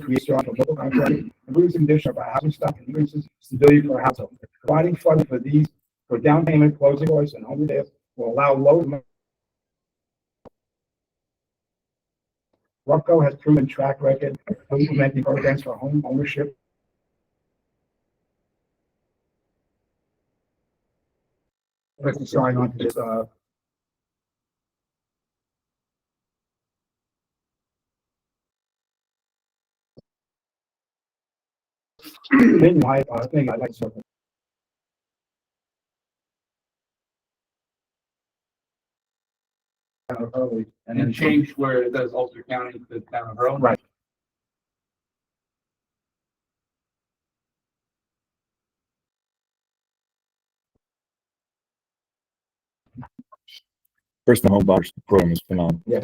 Creates jobs for local contracting, improves the condition of our housing stock, and increases stability for our household. Providing funds for these for down payment, closing costs, and home repairs will allow low. Rocco has proven track record of implementing programs for home ownership. Let's sign on to this. My thing I like to Hurley And then change where it says Ulster County to town of Hurley. Right. Personal home buyers program is phenomenal. Yeah.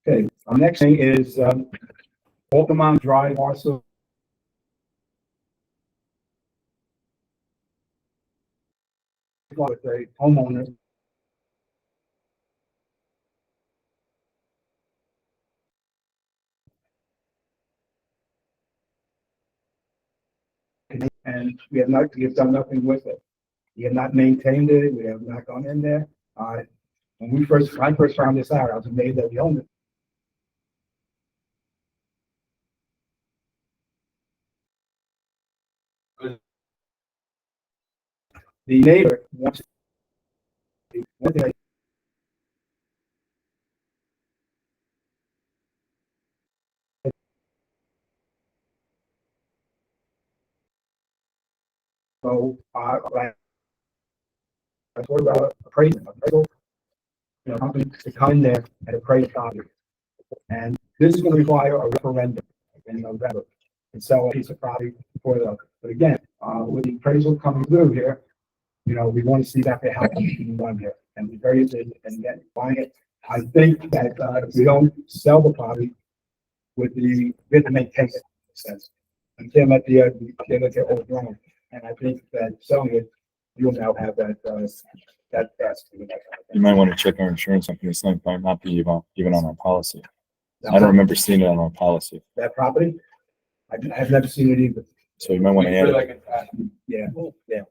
Okay, our next thing is Altamont Drive also. With a homeowner. And we have done nothing with it. We have not maintained it. We have not gone in there. When I first found this out, I was amazed that we owned it. The neighbor wants. One thing So, like, I thought about appraisal, you know, company to come in there and appraise property. And this is gonna require a referendum in November and sell a piece of property for the, but again, with the appraisal coming through here, you know, we want to see that they have to be done here and be very interested in getting, buying it. I think that, if we don't sell the property with the, we have to maintain it, in a sense. And can't let the, can't let it overgrown. And I think that selling it, you'll now have that, that, that's. You might want to check our insurance company, something might not be even on our policy. I don't remember seeing it on our policy, That property, I've never seen it either. so you might want to add it. Yeah, yeah.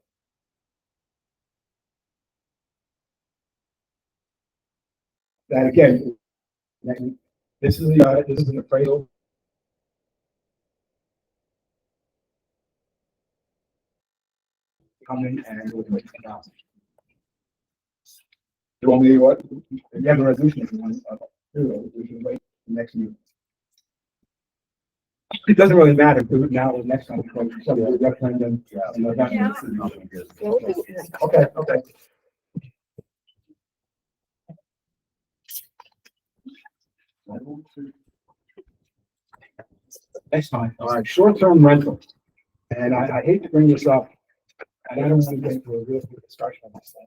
That again, this is the, this is an appraisal. Come in and we'll make it out. You want me to what? You have a resolution if you want, we can wait the next meeting. It doesn't really matter, do it now or next time, because somebody will referendum. You know, that's- Okay, okay. Next time, all right, short-term rental. And I hate to bring this up, and I don't want to get into a real big discussion on this thing.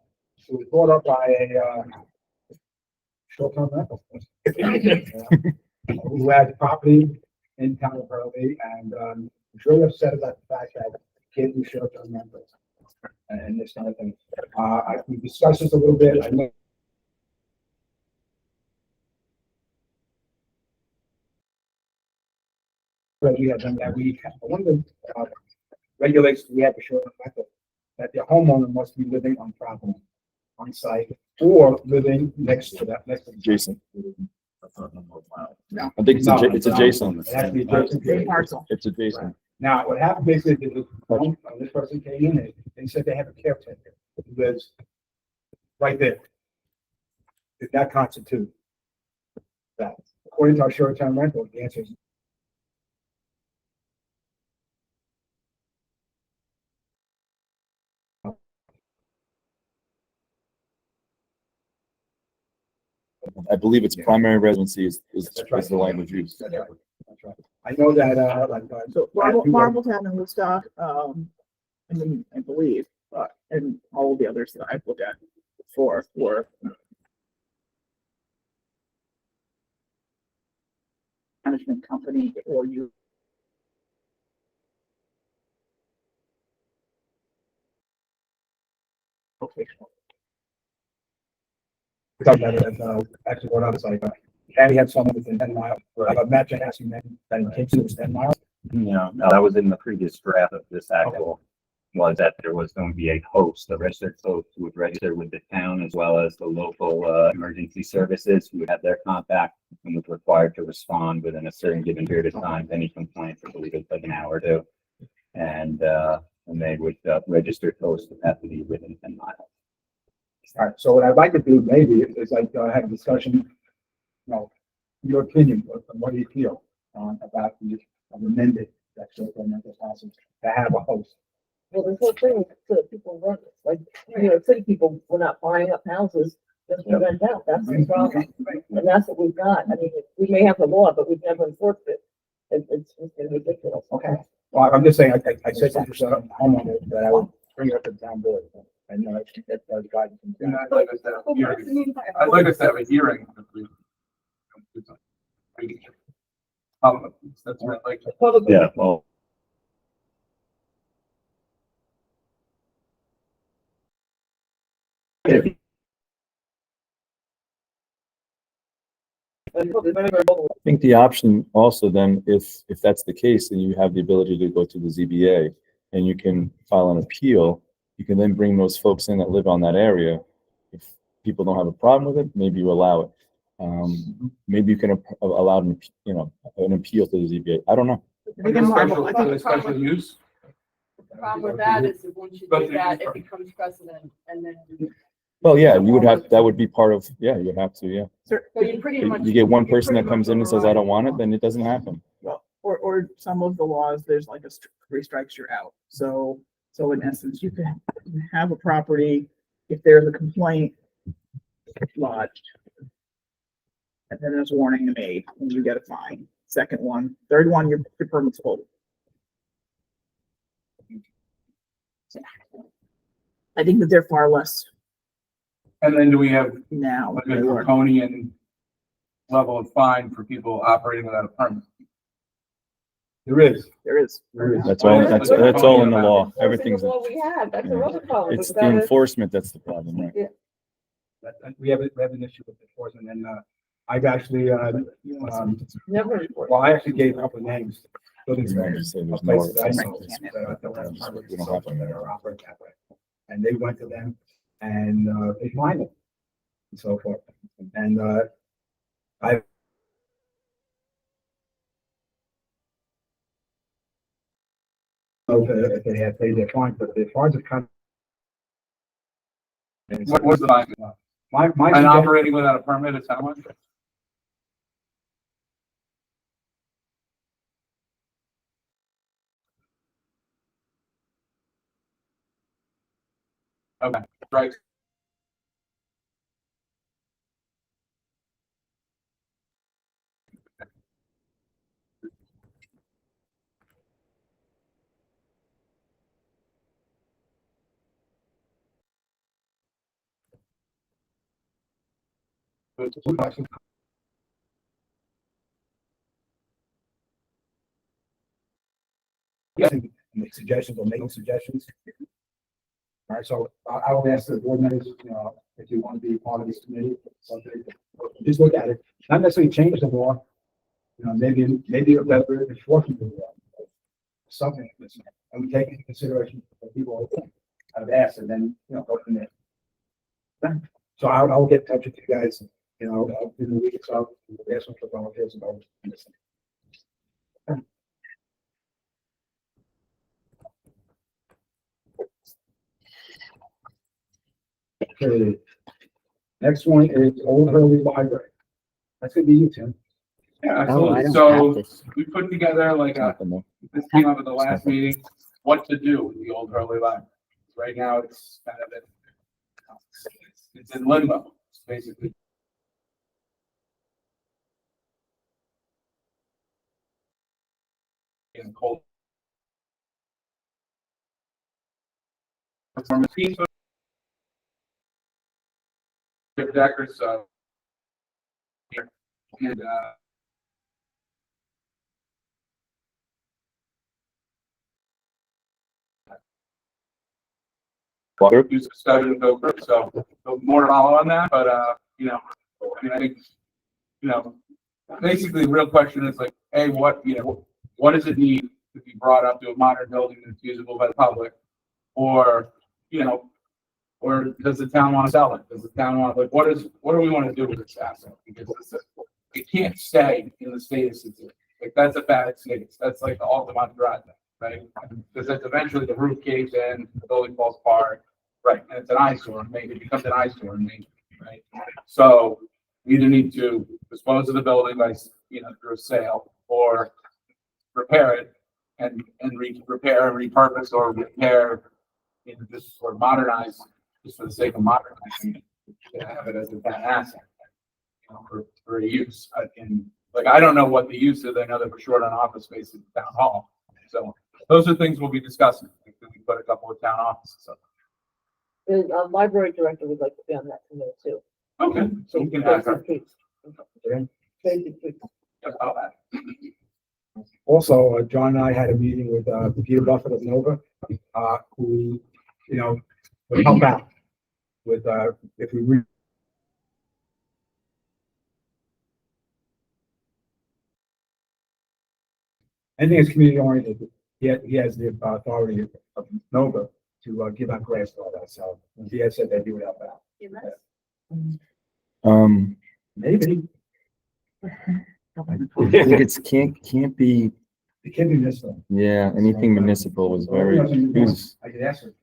It was brought up by a, short-term rental. Who had property in town of Hurley, and, I'm really upset about the fact that can't do short-term rentals. And this kind of thing. We discussed this a little bit, I know. But we have done that, one of the, regulations we have for short-term rental, that the homeowner must be living on property, on site, or living next to that, next to. Jason, No. I think it's adjacent. It has to be adjacent. Same parcel. It's adjacent. Now, what happened basically is this person came in and they said they have a caretaker who lives right there. Did that constitute that? According to our short-term rental, the answer is I believe its primary residency is That's right. the language used. That's right. That's right. I know that, So Marbletown and Woodstock, I mean, I believe, and all of the others that I've looked at before were management company or you. Vocational. we talked about it at, actually, what I was like, Patty had someone within 10 miles. Matt just asking that in case it was 10 miles. No, that was in the previous draft of this actual, was that there was going to be a host, a registered host who would register with the town as well as the local, emergency services who would have their contact and was required to respond within a certain given period of time, to any complaints, I believe it's like an hour or two. And they would, register host would have to be within 10 miles. All right, so what I'd like to do maybe is like, have a discussion, you know, your opinion, what do you feel, about the amended that short-term rental policy to have a host? Well, this whole thing is so that people rent, like, New York City people, we're not buying up houses, just to rent out, that's the problem. And that's what we've got, I mean, we may have a law, but we've never enforced it. It's ridiculous. Okay, well, I'm just saying, I said something to some homeowner that I would bring it up to the town board, and, get the guidance. from them. I'd like us to have a hearing. I'd like us to have a hearing. That's what I'd like to. Public- Yeah, well, I think the option also then, if that's the case, then you have the ability to go to the ZBA and you can file an appeal. You can then bring those folks in that live on that area. If people don't have a problem with it, maybe you allow it. Maybe you can allow an appeal to the ZBA. I don't know. Special use? The problem with that is that once you do that, it becomes precedent and then. Well, yeah, you would have, that would be part of, yeah, you would have to, yeah. So you pretty much. You get one you're person that pretty comes much in and says, I don't want it, overriding. then it doesn't happen. Well, or some of the laws, there's like three strikes, you're out. So So in essence, you can have a property, if there's a complaint lodged, and then there's warning made, and you get a fine. Second one, third one, your permit's pulled. I think that they're far less And then do we have now. like than a they were. draconian level of fine for people operating without a permit? There is. There is. That's all, that's all in the law. Everything's, What we had, that's another problem. it's We've the gotta- enforcement that's the problem, right? We have an issue with enforcement, and, I've actually, Never enforced. well, I actually gave a couple of names. Building Just wanted to inspectors say of there's places no- I know that don't have permits, We don't have that are operating that way. And they went to them and, they fined them and so forth. And, I don't know if they have paid their fine, but the fines have come. What's the fine? My And suggestion- operating without a permit is how much? Okay, right. Yeah, and make suggestions or make suggestions. All right, so I will ask the board members, if you want to be part of this committee, something, just look at it, not necessarily change the law. Maybe a better enforcement of the law. Something like this, and we take into consideration what people have asked, and then, go from there. So I'll get in touch with you guys, in the week or so, ask them for volunteers about this. Okay. Next one is Old Hurley Library. That's gonna be you, Tim. Yeah, Oh, I absolutely. don't have So this. we put together like a, Nothing there. this came up at the last meeting, what to do with the old Hurley Library. Right now, it's kind of it's in limbo, it's basically. In cold. Performance piece. Deckers, and, Walker? use a study and go through, so more to follow on that, but, I think, basically the real question is like, hey, what does it need to be brought up to a modern building that's usable by the public? Or, or does the town want to sell it? Does the town want, like, what do we want to do with this asset? Because it can't stay in the state it's in. Like, that's a bad state. That's like the Altamont Drive, right? Because that's eventually the roof caves in, the building falls apart, right? And it's an eyesore, maybe it becomes an eyesore, maybe, right? So we either need to dispose of the building by, through a sale, or repair it and repair and repurpose, or repair, just or modernize, just for the sake of modernizing it, to have it as a bad asset, for a use. I don't know what the use is. I know that we're short on office space at the town hall. So those are things we'll be discussing. We put a couple of town offices up. The library director would like to be on that committee too. Okay, so we can have her. Basic. About that. Also, John and I had a meeting with, Peter Buffett of Nova, who, would help out with, if we anything that's community oriented, he has the authority of Nova to, give out grants and all that, so he has said that he would help out. Maybe. I think it's can't be, It can be municipal. yeah, anything municipal was very, I could ask him.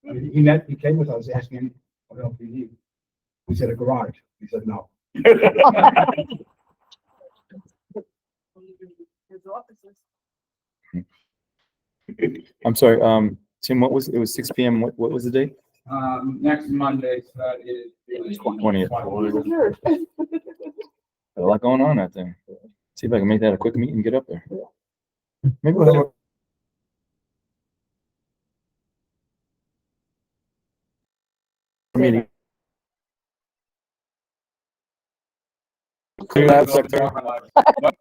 I mean, he came with us asking him, what else do you need? We said a garage. He said, no. His offices. I'm sorry, Tim, what was, it was 6 PM. What was the date? Next Monday, so that is. 20th. A lot going on out there. See if I can make that a quick meet and get up there. Maybe we'll have a meeting. Clear that, Secretary.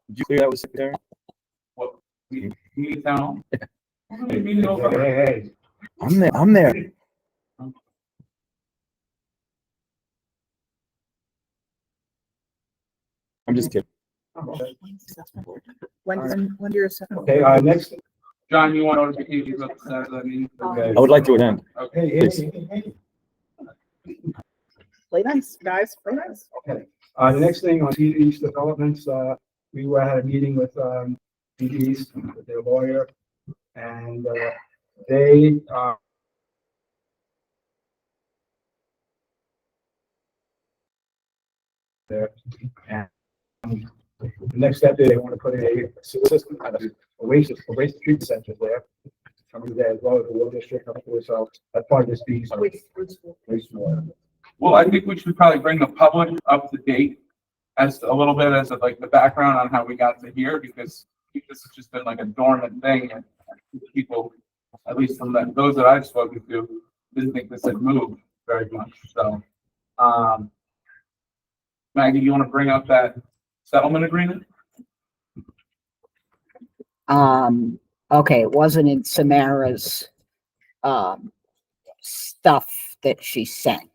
Did you clear that with Secretary? Meeting town. Meeting over. Hey. I'm there. I'm just kidding. When you're a second. Okay, next, John, you want notifications of that, I mean? okay. I would like to attend. Okay. Hey, Play nice, guys, play nice. Okay, the next thing on East East Developments, we had a meeting with, East, with their lawyer, and, they, there, and the next step, they want to put in a sewer system, a waste treatment center there. Coming there as well as the water district, so that's part of this piece. Wastewater. Well, I think we should probably bring the public up to date as a little bit as like the background on how we got to here, because this has just been like a dormant thing, and people, at least from those that I've spoken to, didn't think this had moved very much. So, Maggie, you want to bring up that settlement agreement? Okay, it wasn't in Samara's, stuff that she sent.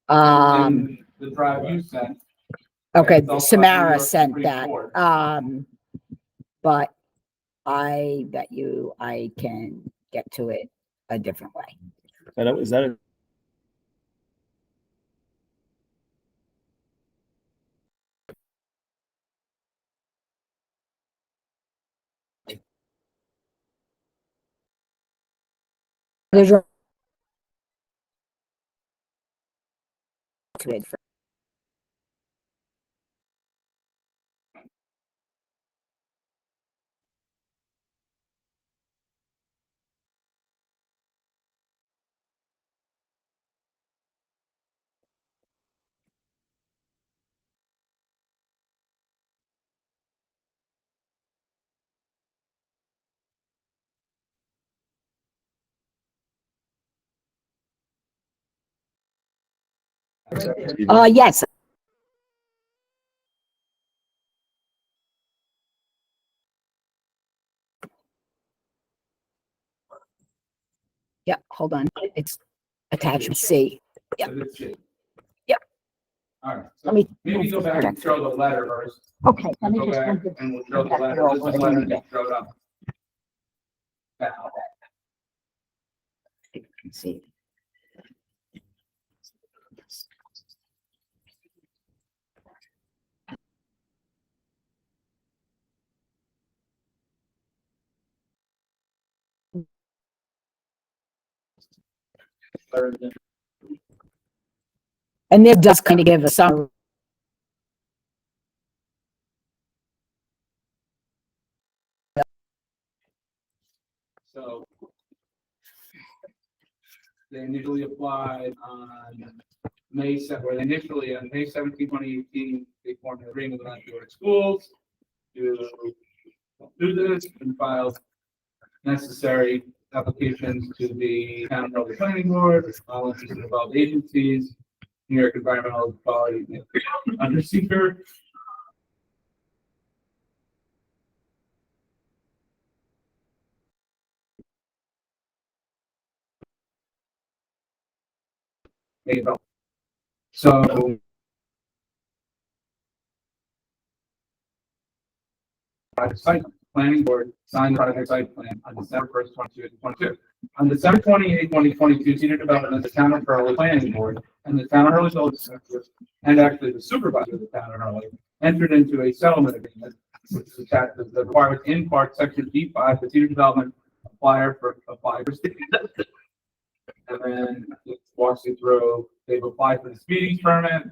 In the drive you sent. Okay, It's also on Samara your sent Supreme that, Court. but I bet you I can get to it a different way. Is that a There's a- yes. Yeah, hold on. It's attachment C. Yep. Yep. All right. Let me- Maybe go back and show the letter first. Okay, let me Go just. back move it. and we'll show the letter. This is the letter that showed up. Now, You can see. And this does kind of give us some. So they initially applied on May 17, 2018, they formed an agreement with Ontario Schools to do this and filed necessary applications to the Town Hurley Planning Board, all interested involved agencies, New York Environmental Quality under seeker. So project site planning board signed the project site plan on December 1st, 2022. On December 28th, 2022, senior development of the Town of Hurley Planning Board and the Town of Hurley Village Center, and actually the supervisor of the Town of Hurley, entered into a settlement agreement, which is attached to the required in part section D5, the senior development apply for state. And then it walks you through, they've applied for the speeding permit,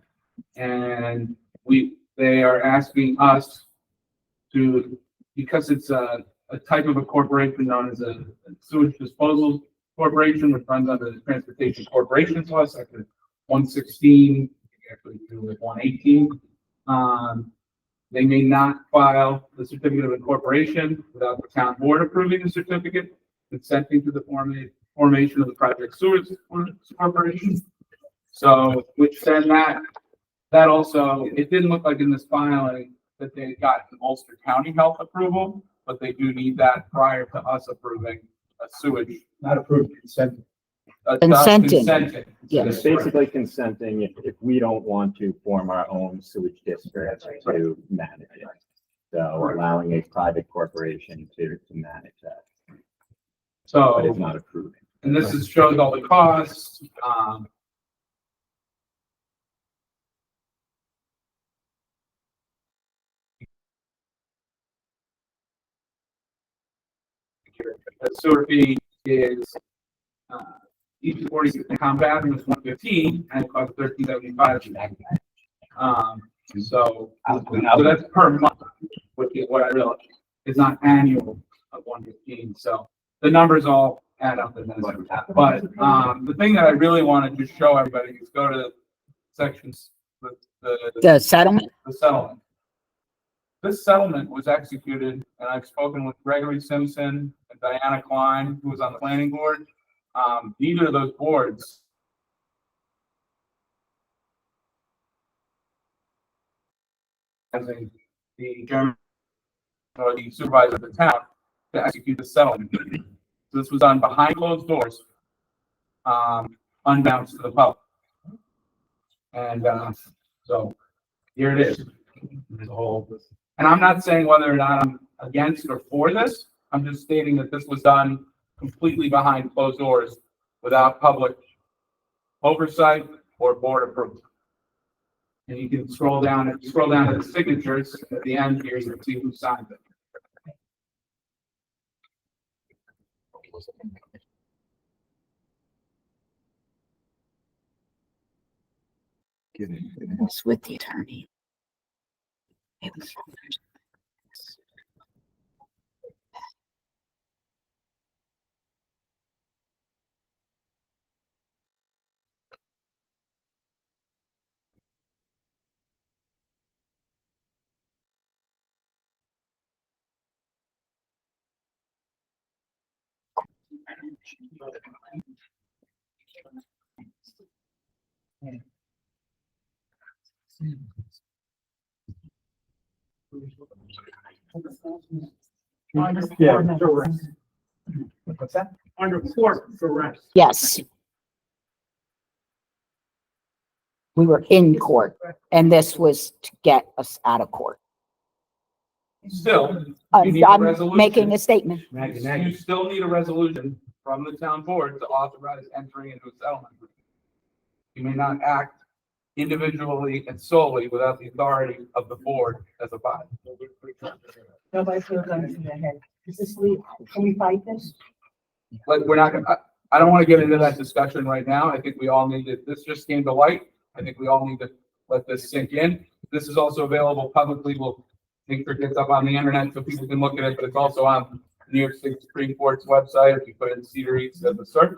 and they are asking us to, because it's a type of a corporation known as a sewage disposal Corporation, which runs under the Transportation Corporation Law, section 116, actually do it 118. They may not file the certificate of incorporation without the town board approving the certificate, consenting to the formation of the project sewers corporation. So, which then that also, it didn't look like in this filing that they got the Ulster County Health approval, but they do need that prior to us approving a sewage. Not approved, consent. Consenting. Yes. It's basically consenting if we don't want to form our own sewage district to manage it. So allowing a private corporation to manage that, but it's So, not approving. and this is shows all the costs, the sewer fee is, each 40 pound bathroom is 115 and it costs 13.75. So that's per month, which is what I realized is not annual of 115. So the numbers all add up in this. But the thing that I really want to just show everybody is go to sections, The settlement, the settlement. This settlement was executed, and I've spoken with Gregory Simpson and Diana Klein, who was on the planning board. Neither of those boards as the chairman or the supervisor of the town to execute the settlement. So this was done behind closed doors, unbeknownst to the public. And so here it is. There's a whole, and I'm not saying whether or not I'm against or for this. I'm just stating that this was done completely behind closed doors without public oversight or board approval. And you can scroll down to the signatures at the end here, you can see who signed it. it's with the attorney. It was- Yeah. What's that? Under court for rest. Yes. We were in court and this was to get us out of court. Still, you need a I'm resolution. making a statement. You still need a resolution from the town board to authorize entering into a settlement. You may not act individually and solely without the authority of the board as a body. Nobody feels anything in their head. Is this legal? Can we fight this? Like, we're not gonna, I don't want to get into that discussion right now. I think we all need to, this just came to light. I think we all need to let this sink in. This is also available publicly. We'll make sure it gets up on the internet so people can look at it, but it's also on New York State Supreme Court's website. If you put in Cedar East as a search,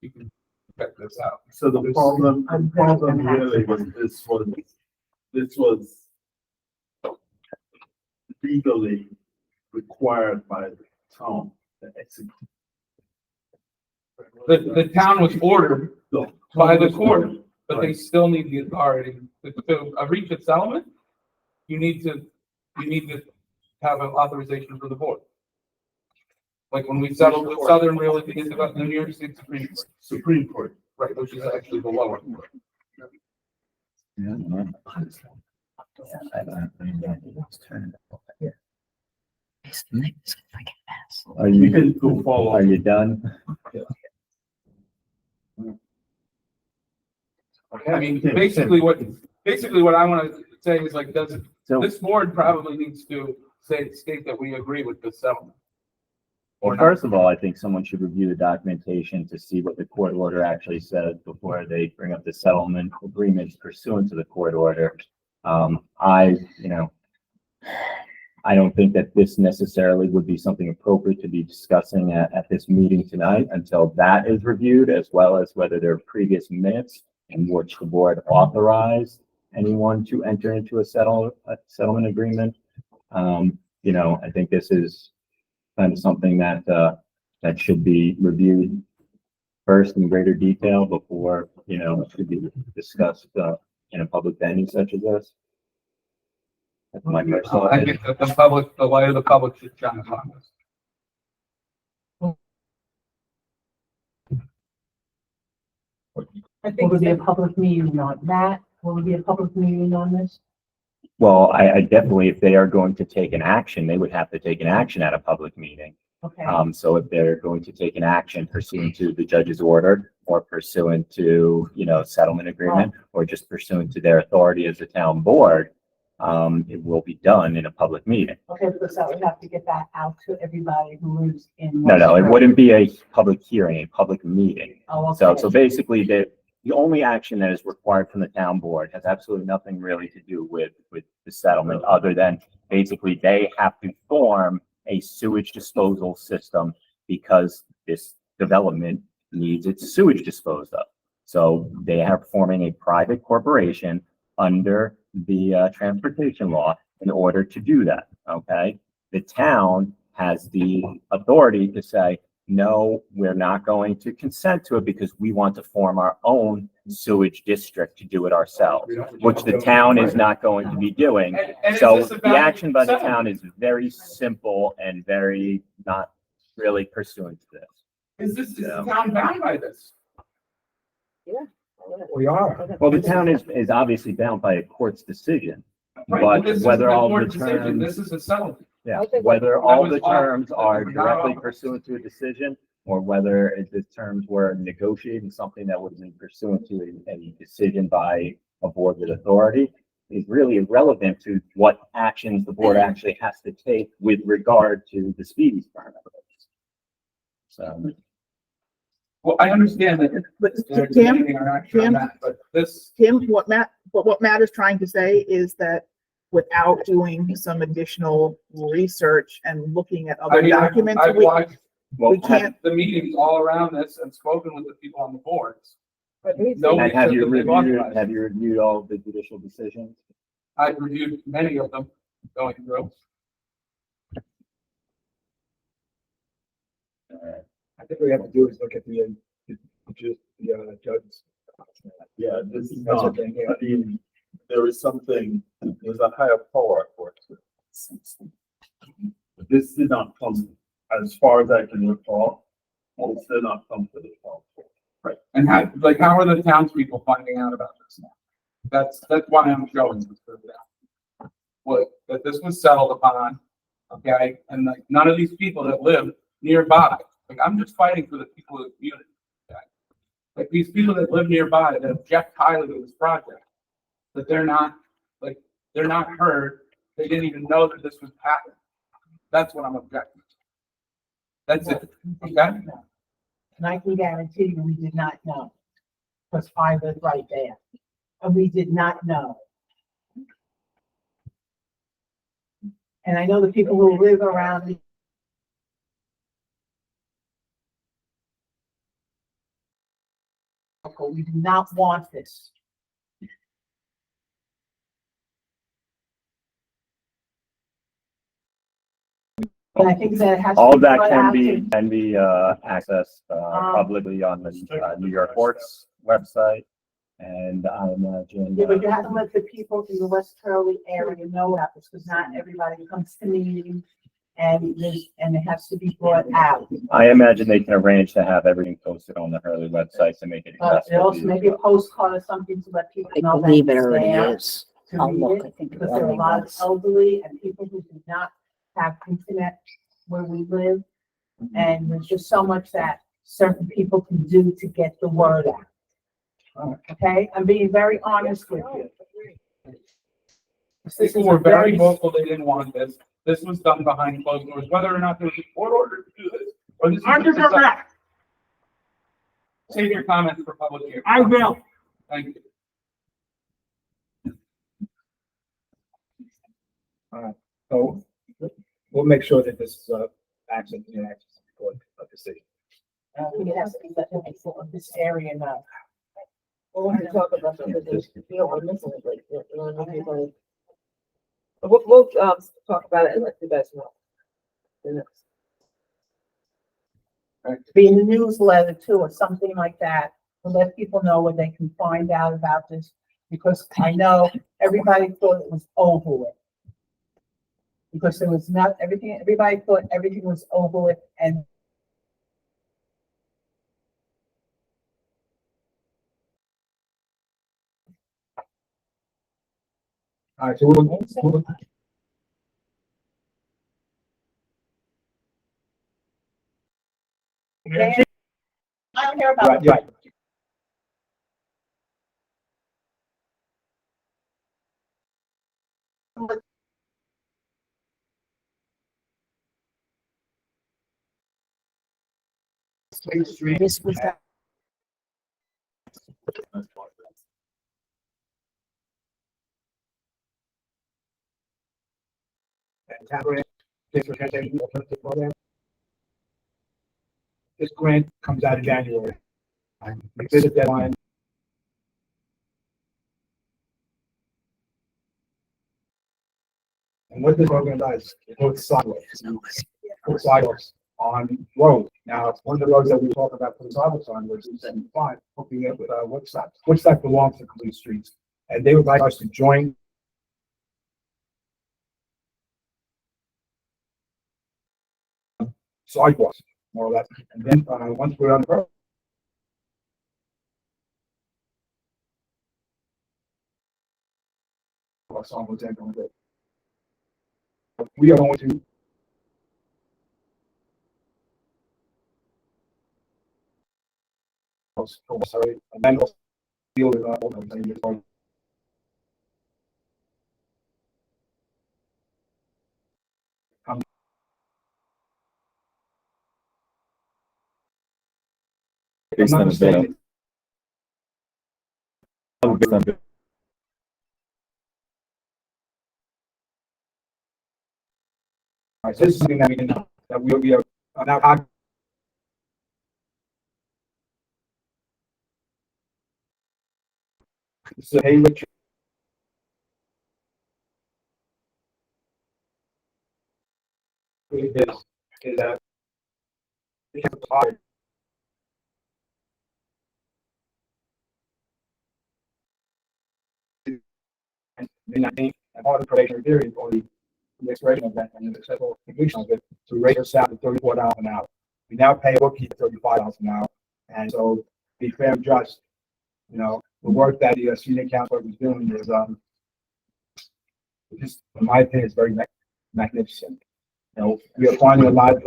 you can check this out. So the problem really was this was legally required by the town to execute. The town was ordered by the court, but they still need the authority to reach a settlement. You need to have an authorization from the board. Like when we settled with Southern Realty in the New York State Supreme Court, right, which is actually the lower court. Are You you, can go follow. are you done? I mean, basically what I want to say is like, So, this board probably needs to state that we agree with the settlement. well, first of all, I think someone should review the documentation to see what the court order actually says before they bring up the settlement agreements pursuant to the court order. I don't think that this necessarily would be something appropriate to be discussing at this meeting tonight until that is reviewed, as well as whether there are previous minutes in which the board authorized anyone to enter into a settlement agreement. You know, I think this is kind of something that, that should be reviewed first in greater detail before, you know, it should be discussed, in a public venue such as this. That's my personal I opinion. think that the public, the light of the public should shine upon this. I think would be a public meeting on that. Will it be a public meeting on this? Well, I definitely, if they are going to take an action, they would have to take an action at a public meeting. Okay. So if they're going to take an action pursuant to the judge's order or pursuant to, you know, settlement agreement, or just pursuant to their authority as a town board, it will be done in a public meeting. Okay, because that would have to get that out to everybody who lives in. No, it West Hurley. wouldn't be a public hearing, a public meeting. Oh, So, okay. so basically, the only action that is required from the town board has absolutely nothing really to do with the settlement, other than basically they have to form a sewage disposal system because this development needs its sewage disposed of. So they are forming a private corporation under the transportation law in order to do that, okay? The town has the authority to say, no, we're not going to consent to it because we want to form our own sewage district to do it ourselves, which the town is not going to be doing. And is So this the about action by the settlement? town is very simple and very not really pursuant to this. Is the town bound by this? We are. Well, the town is obviously bound by a court's decision, Right, but this isn't whether a all the court decision, terms, this is a settlement. yeah, I think whether all that the was all- terms are that was not directly all- pursuant to a decision, or whether the terms were negotiating something that would be pursuant to a decision by a board with authority, is really irrelevant to what actions the board actually has to take with regard to the speedies permit. So, Well, I understand that But they're Tim, demanding our action on Tim? that, but this, what Matt is trying to say is that without doing some additional research and looking at I other mean, documents, I've we watched well, we can't, the meetings all around this and spoken with the people on the boards. But he's- No. and have you Because they've reviewed, authorized. have you reviewed all of the judicial decisions? I've reviewed many of them going through. I think what we have to do is look at the judge's. Yeah, this is That's not, okay. I mean, there is something, there's a higher power for it. This did not come, as far as I can recall, this did not come to the town. Right. And how, like, how are the townspeople finding out about this now? That's why I'm showing this to them. What, that this was settled upon, okay? And like, none of these people that live nearby, like, I'm just fighting for the people of the community. Okay? Like, these people that live nearby that object highly to this project, that they're not, like, they're not heard. They didn't even know that this was happening. That's what I'm objecting to. That's it, okay? And I can guarantee you, we did not know. Because I was right there. And we did not know. And I know the people who live around me. We do not want this. And I think that it has. to All be of that brought out to- can be accessed publicly on the New York Courts website. And I imagine, Yeah, but you have to let the people in the West Hurley area know about this, because not everybody comes to meetings, and it has to be brought out. I imagine they can arrange to have everything posted on the Hurley website to make it But accessible. also maybe a postcard or something to let people I know. that believe it it's already there is. to I'll read look, it, I think it Because there are a already lot of was. elderly and people who do not have internet where we live. And there's just so much that certain people can do to get the word out. Okay, I'm being very honest with you. This is People were a very vocal, they didn't want this. This was done behind closed doors, whether or not there was a court order to do this, or this. is Under just a- correct. Save your comments for public hearing. I will. Thank you. So we'll make sure that this is, access to the access for a decision. It has to be that for this area now. We'll have to talk about that, because we don't want to miss anything, you know what I mean? But we'll, talk about it and let you guys know. And it's- Be in the newsletter too, or something like that, to let people know where they can find out about this. Because I know everybody thought it was over with. Because there was not, everybody thought everything was over with, and All right, so we'll I don't care about. right, right. This was the This grant comes out in January. We visit deadline. And what this program does, it puts sidewalks on roads. Now, one of the roads that we talked about putting sidewalks on was 75, hooking it with, Woodstock belongs to Complete Streets. And they would like us to join sidewalks, more or less. And then, once we're on the road, we are going to and then deal with all those things. Based on a bill. Based on a bill. All right, so this is something that we can, that we are now. This is a Hayward. Is that and part of the probation period or the expiration of that and the successful completion of it to raise our salary to $34 an hour. We now pay a bookkeeper $35 an hour, and so to be fair and just, you know, the work that the senior counselor was doing is just, in my opinion, is very magnificent. You know, we are finding a lot of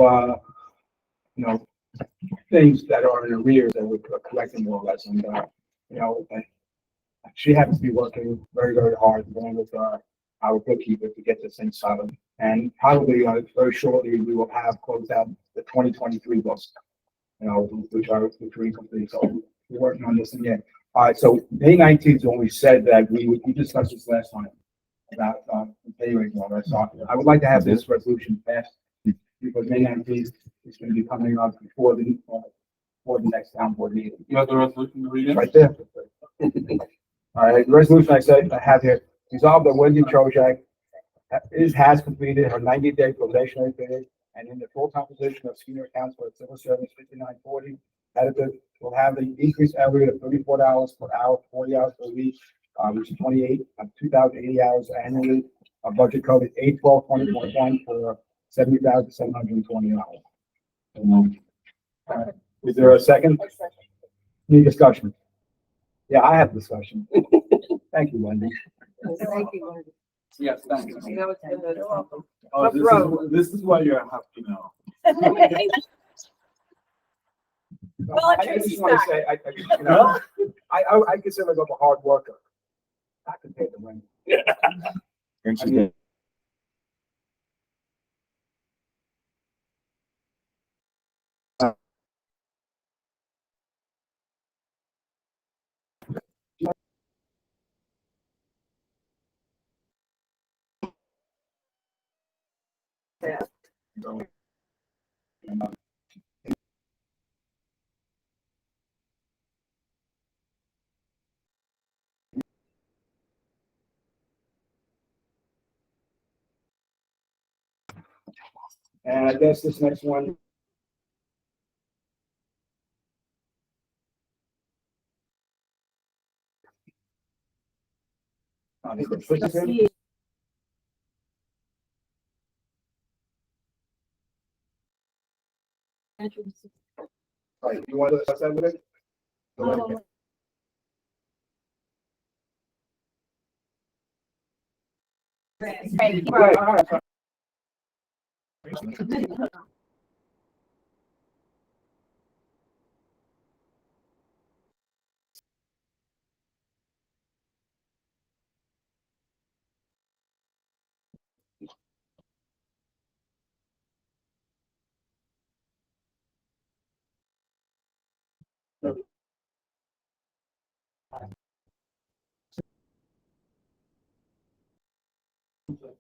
you know, things that are in arrears that we're collecting more or less, and you know, she happens to be working very, very hard along with our bookkeeper to get this thing settled. And probably very shortly, we will have closed out the 2023 books, you know, which are incomplete. So we're working on this again. All right, so May 19th is when we said that we discussed this last time about the pay rate and all that. So I would like to have this resolution passed because May 19th is going to be coming up before the next town board meeting. You have the resolution to read it? Right there. All right, the resolution I have here, resolved that Wendy Trojak has completed her 90-day probationary period and in the full-time position of senior counselor at civil service 5940, will have the increased hourly of $34 per hour, 40 hours per week, which is 2,080 hours annually. Budget code is 8/12/2021 for 70,720 hours. Is there a second? Any discussion? Yeah, I have discussion. Thank you, Wendy. Thank you, Wendy. Yes, thank you. You know, it's been a- Oh, this is why you're happy now. Well, I just want to say, you know, I consider myself a hard worker. Not compared to Wendy. And she's been- And I guess this next one. Right, you want to discuss that with it? Right, all right.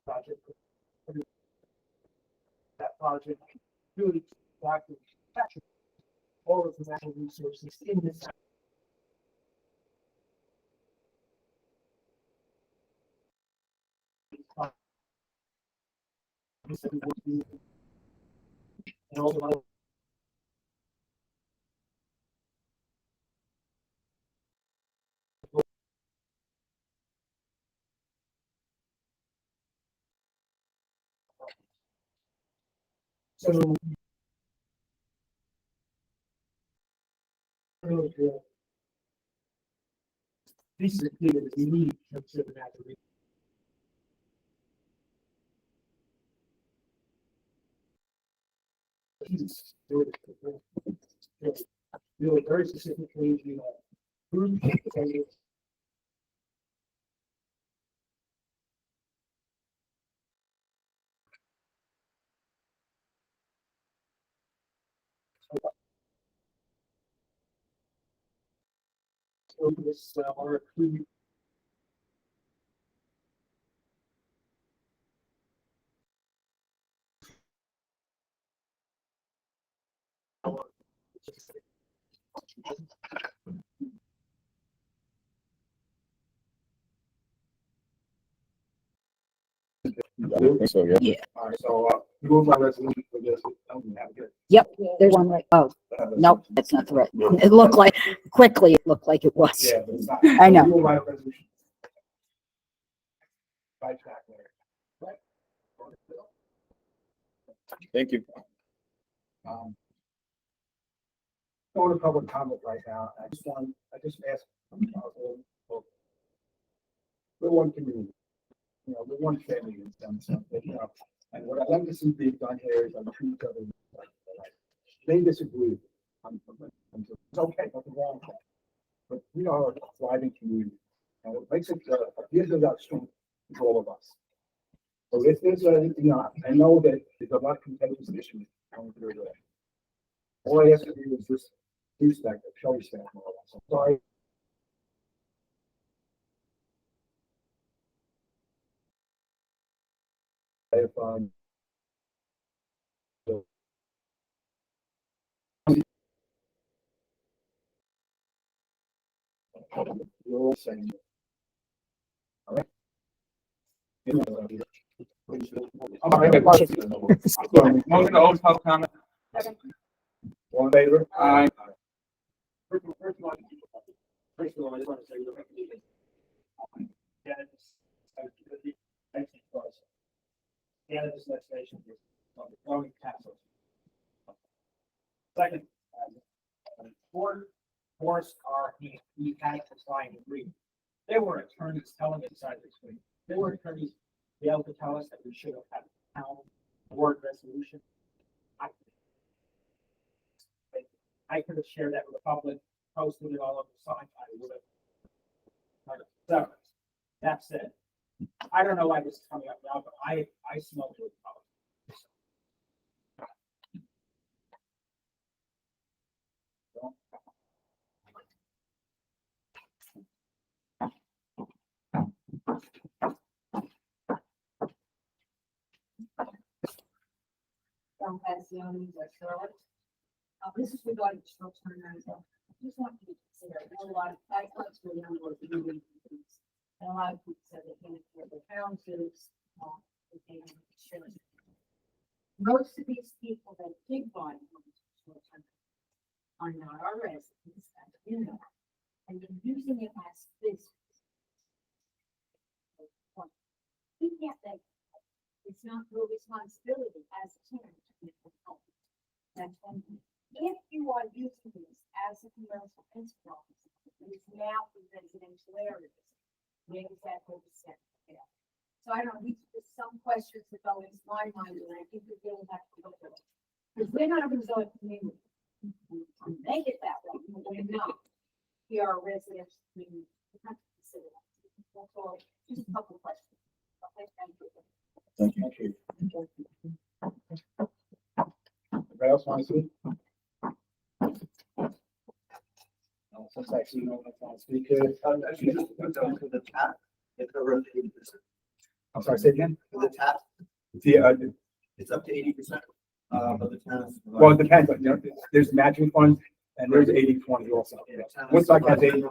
Project. That project really capture all of the natural resources in this. And also, so this is clear that we need to consider natural. Really very specifically, you know, food. This, our food. I think so, yeah. Yeah. All right, so, move my resolution for this. Yep, there's one right, oh, nope, that's not the right. It looked like, quickly, it looked like it was. Yeah, but it's not. I know. Move my resolution. By track there. Right. Thank you. Going to public comment right now. I just asked. We're one community. You know, we're one family in some sense, you know, and what I'd like to see being done here is treat each other like, they disagree. It's okay, nothing wrong with that. But we are a thriving community, and what makes it, gives us that strength to all of us. So if there's a, you know, I know that there's a lot of contentious issues going through there. All I ask of you is just respect, show respect more or less. I'm sorry. If, you're all saying. All right. Motion to open public comment. All in favor? Aye. First of all, I just want to say, cannabis legislation is on the growing taxes. Second, Forrest he had to sign an agreement. There were attorneys telling us inside this week. There were attorneys be able to tell us that we should have had a town board resolution. I could have shared that with the public, posted it all over the site. I would have. So, that said, I don't know why this is coming up now, but I smoked with public. zoning, West Hurley. This is regarding short-term rental. I just want you to consider, there's a lot of, I went through a number of moving things. And a lot of people said they can't afford their houses, they can't have insurance. Most of these people that did buy homes for short-term are not our residents, as you know, and they're using it as business. We can't think, it's not your responsibility as a tenant to make a home. That's one thing. If you are using this as a commercial enterprise, it's now in residential areas, where is that going to set? So I don't know, these are just some questions that go into my mind, and I think we really have to look at it. Because we're not a resort community. Make it that way, but we're not. We are a residential community. We have to consider that. That's all, just a couple of questions. Okay, thank you. Thank you. Anybody else want to speak? No, since I see no one want to speak here. Actually, just put down to the tap, it's over 80%. I'm sorry, say again? For the tap, it's up to 80%. But the town. Well, it depends, you know, there's matching funds and there's 80/20 also. Woodstock has 80.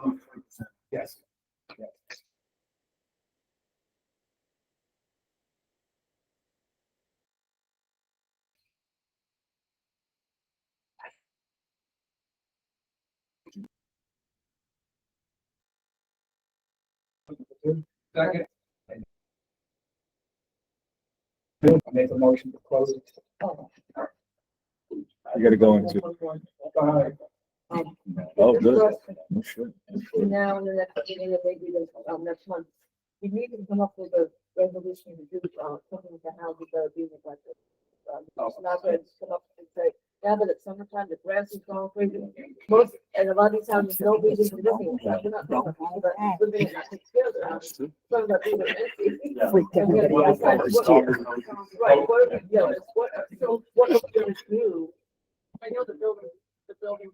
Yes. Yes. Second. I make a motion to close. You gotta go into, oh, good. Oh, sure. Between now and the next meeting, and maybe the, next month, we need to come up with a resolution to do, something with the houses that are being neglected. It's not going to come up and say, now that it's summertime, the grass is going crazy. Most, and a lot of these houses, nobody's even living in them. We're not talking about people that living in, I think, together houses. Some about being empty. Freaked And we have to everybody out decide last what- year. Right, what are we, yeah, what, so what are we gonna do? I know the building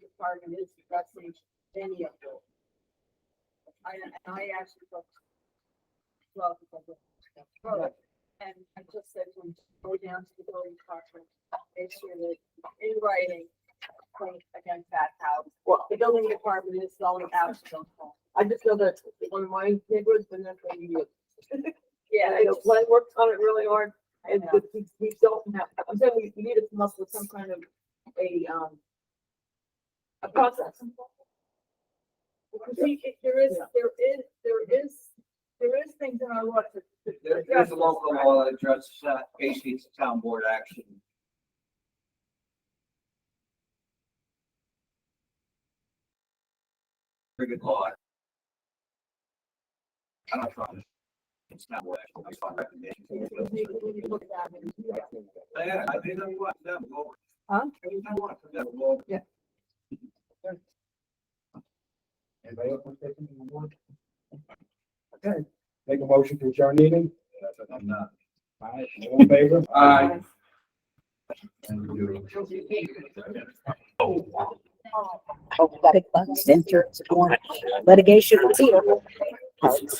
department is addressing any of them. I actually looked. Well, and I just said to him, go down to the building department, make sure that in writing, point against that house. Well, The building department is going out to those homes. I just know that one of my neighborhoods been there for years. Yeah, I know Glenn worked on it really hard, and know. we don't have, I'm saying we need to come up with some kind of a process. See, there is things in our law to. There's a local law that addresses that, basically it's a town board action. Pretty good law. I'm not trying to. It's not what I saw recommendations. Yeah, I think I want that lower. Huh? I want that lower. Yeah. Anybody else want to take anything on board? Okay, make a motion to adjourn meeting. I'm not. All right, all in favor? Aye. Oh, got a center, litigation is here.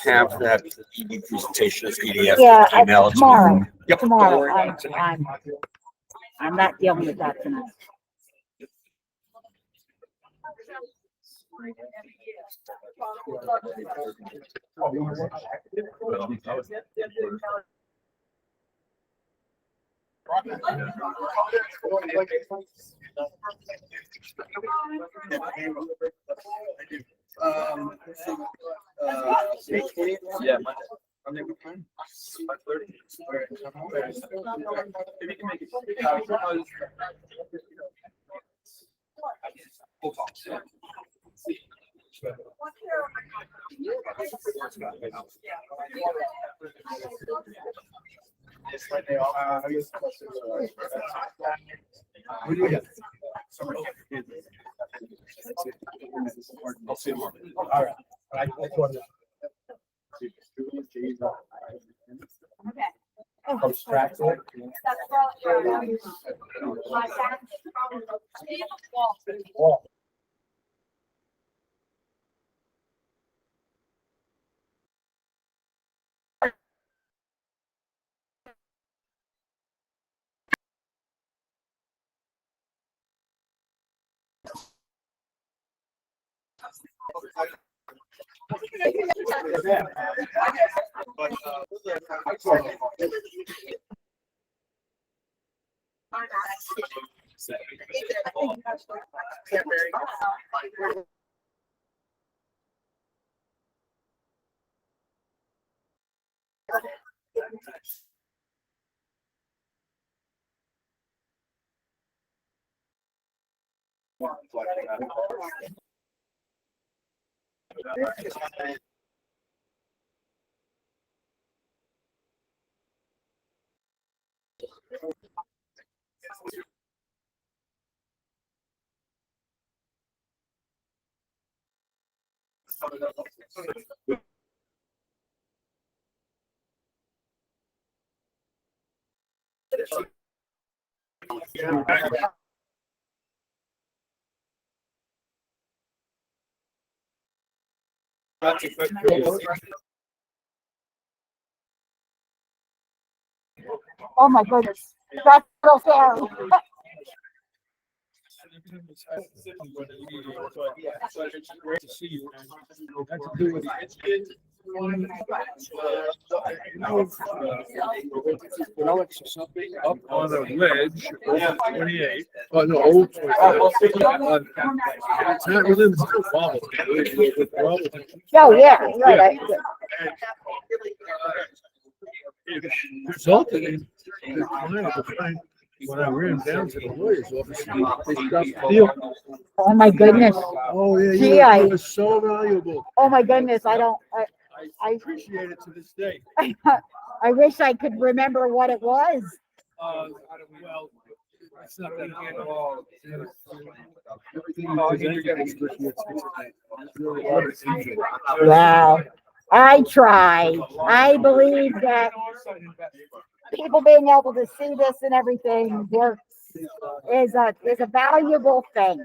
Have that ED presentation as PDF. Yeah, Email it to me. tomorrow, Yep. tomorrow, I'm not dealing with that tonight. Oh, you want to- Yeah. Monday we can. 5:30. Maybe you can make it. We'll talk soon. What do you got? I'll see you tomorrow. All right. I just wanted Okay. to abstract it. Well, Oh my goodness, that's so scary. Great to see you. That's to do with relics or something up on a ledge, old 28. Oh, no, old 28. It's not within the wobble. Oh, yeah, right. It resulted in the client at the time, when I ran down to the lawyer's office, they stopped the deal. Oh my goodness. Oh, yeah, Gee, it was so valuable. Oh my goodness, I Appreciate it to this day. I wish I could remember what it was. Well, it's not that bad at all. Everything Wow. I try. I believe that people being able to see this and everything works is a valuable thing.